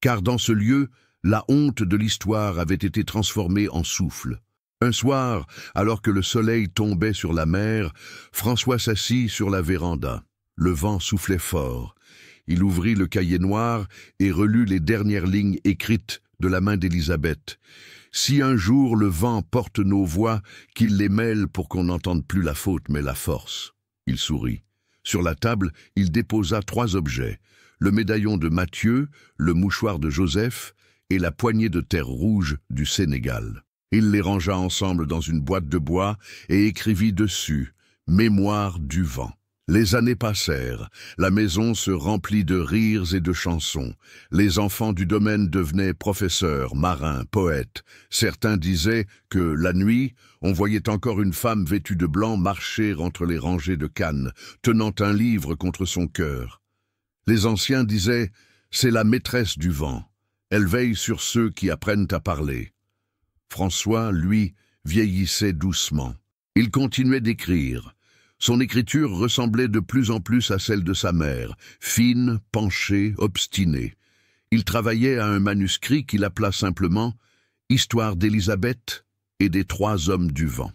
Car dans ce lieu, la honte de l'histoire avait été transformée en souffle. Un soir, alors que le soleil tombait sur la mer, François s'assit sur la véranda. Le vent soufflait fort. Il ouvrit le cahier noir et relut les dernières lignes écrites de la main d'Élisabeth. « Si un jour le vent porte nos voix, qu'il les mêle pour qu'on n'entende plus la faute mais la force. » Il sourit. Sur la table, il déposa 3 objets. Le médaillon de Matthieu, le mouchoir de Joseph et la poignée de terre rouge du Sénégal. Il les rangea ensemble dans une boîte de bois et écrivit dessus « Mémoire du vent ». Les années passèrent, la maison se remplit de rires et de chansons. Les enfants du domaine devenaient professeurs, marins, poètes. Certains disaient que, la nuit, on voyait encore une femme vêtue de blanc marcher entre les rangées de cannes, tenant un livre contre son cœur. Les anciens disaient « C'est la maîtresse du vent. Elle veille sur ceux qui apprennent à parler. » François, lui, vieillissait doucement. Il continuait d'écrire. Son écriture ressemblait de plus en plus à celle de sa mère, fine, penchée, obstinée. Il travaillait à un manuscrit qu'il appela simplement « Histoire d'Élisabeth et des 3 hommes du vent ».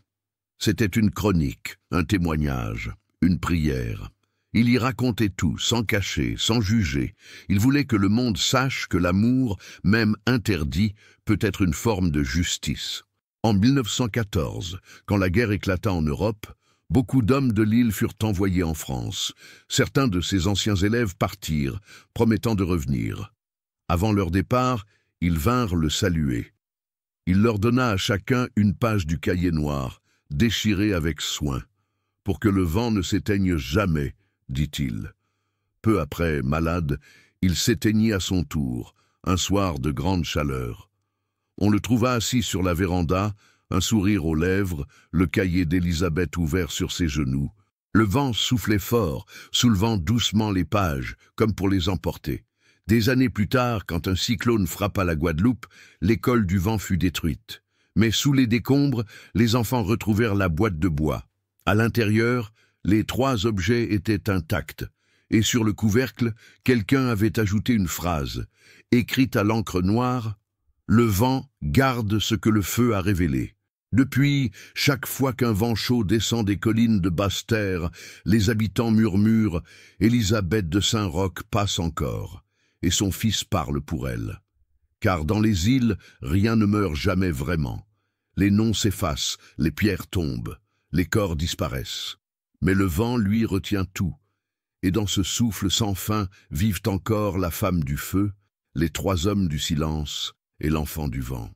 C'était une chronique, un témoignage, une prière. Il y racontait tout, sans cacher, sans juger. Il voulait que le monde sache que l'amour, même interdit, peut être une forme de justice. En 1914, quand la guerre éclata en Europe, beaucoup d'hommes de l'île furent envoyés en France. Certains de ses anciens élèves partirent, promettant de revenir. Avant leur départ, ils vinrent le saluer. Il leur donna à chacun une page du cahier noir, déchirée avec soin. « Pour que le vent ne s'éteigne jamais », dit-il. Peu après, malade, il s'éteignit à son tour, un soir de grande chaleur. On le trouva assis sur la véranda, un sourire aux lèvres, le cahier d'Élisabeth ouvert sur ses genoux. Le vent soufflait fort, soulevant doucement les pages, comme pour les emporter. Des années plus tard, quand un cyclone frappa la Guadeloupe, l'école du vent fut détruite. Mais sous les décombres, les enfants retrouvèrent la boîte de bois. À l'intérieur, les 3 objets étaient intacts. Et sur le couvercle, quelqu'un avait ajouté une phrase, écrite à l'encre noire, « Le vent garde ce que le feu a révélé ». Depuis, chaque fois qu'un vent chaud descend des collines de Basse-Terre, les habitants murmurent « Élisabeth de Saint-Roch passe encore », et son fils parle pour elle. Car dans les îles, rien ne meurt jamais vraiment. Les noms s'effacent, les pierres tombent, les corps disparaissent. Mais le vent, lui, retient tout. Et dans ce souffle sans fin vivent encore la femme du feu, les 3 hommes du silence et l'enfant du vent.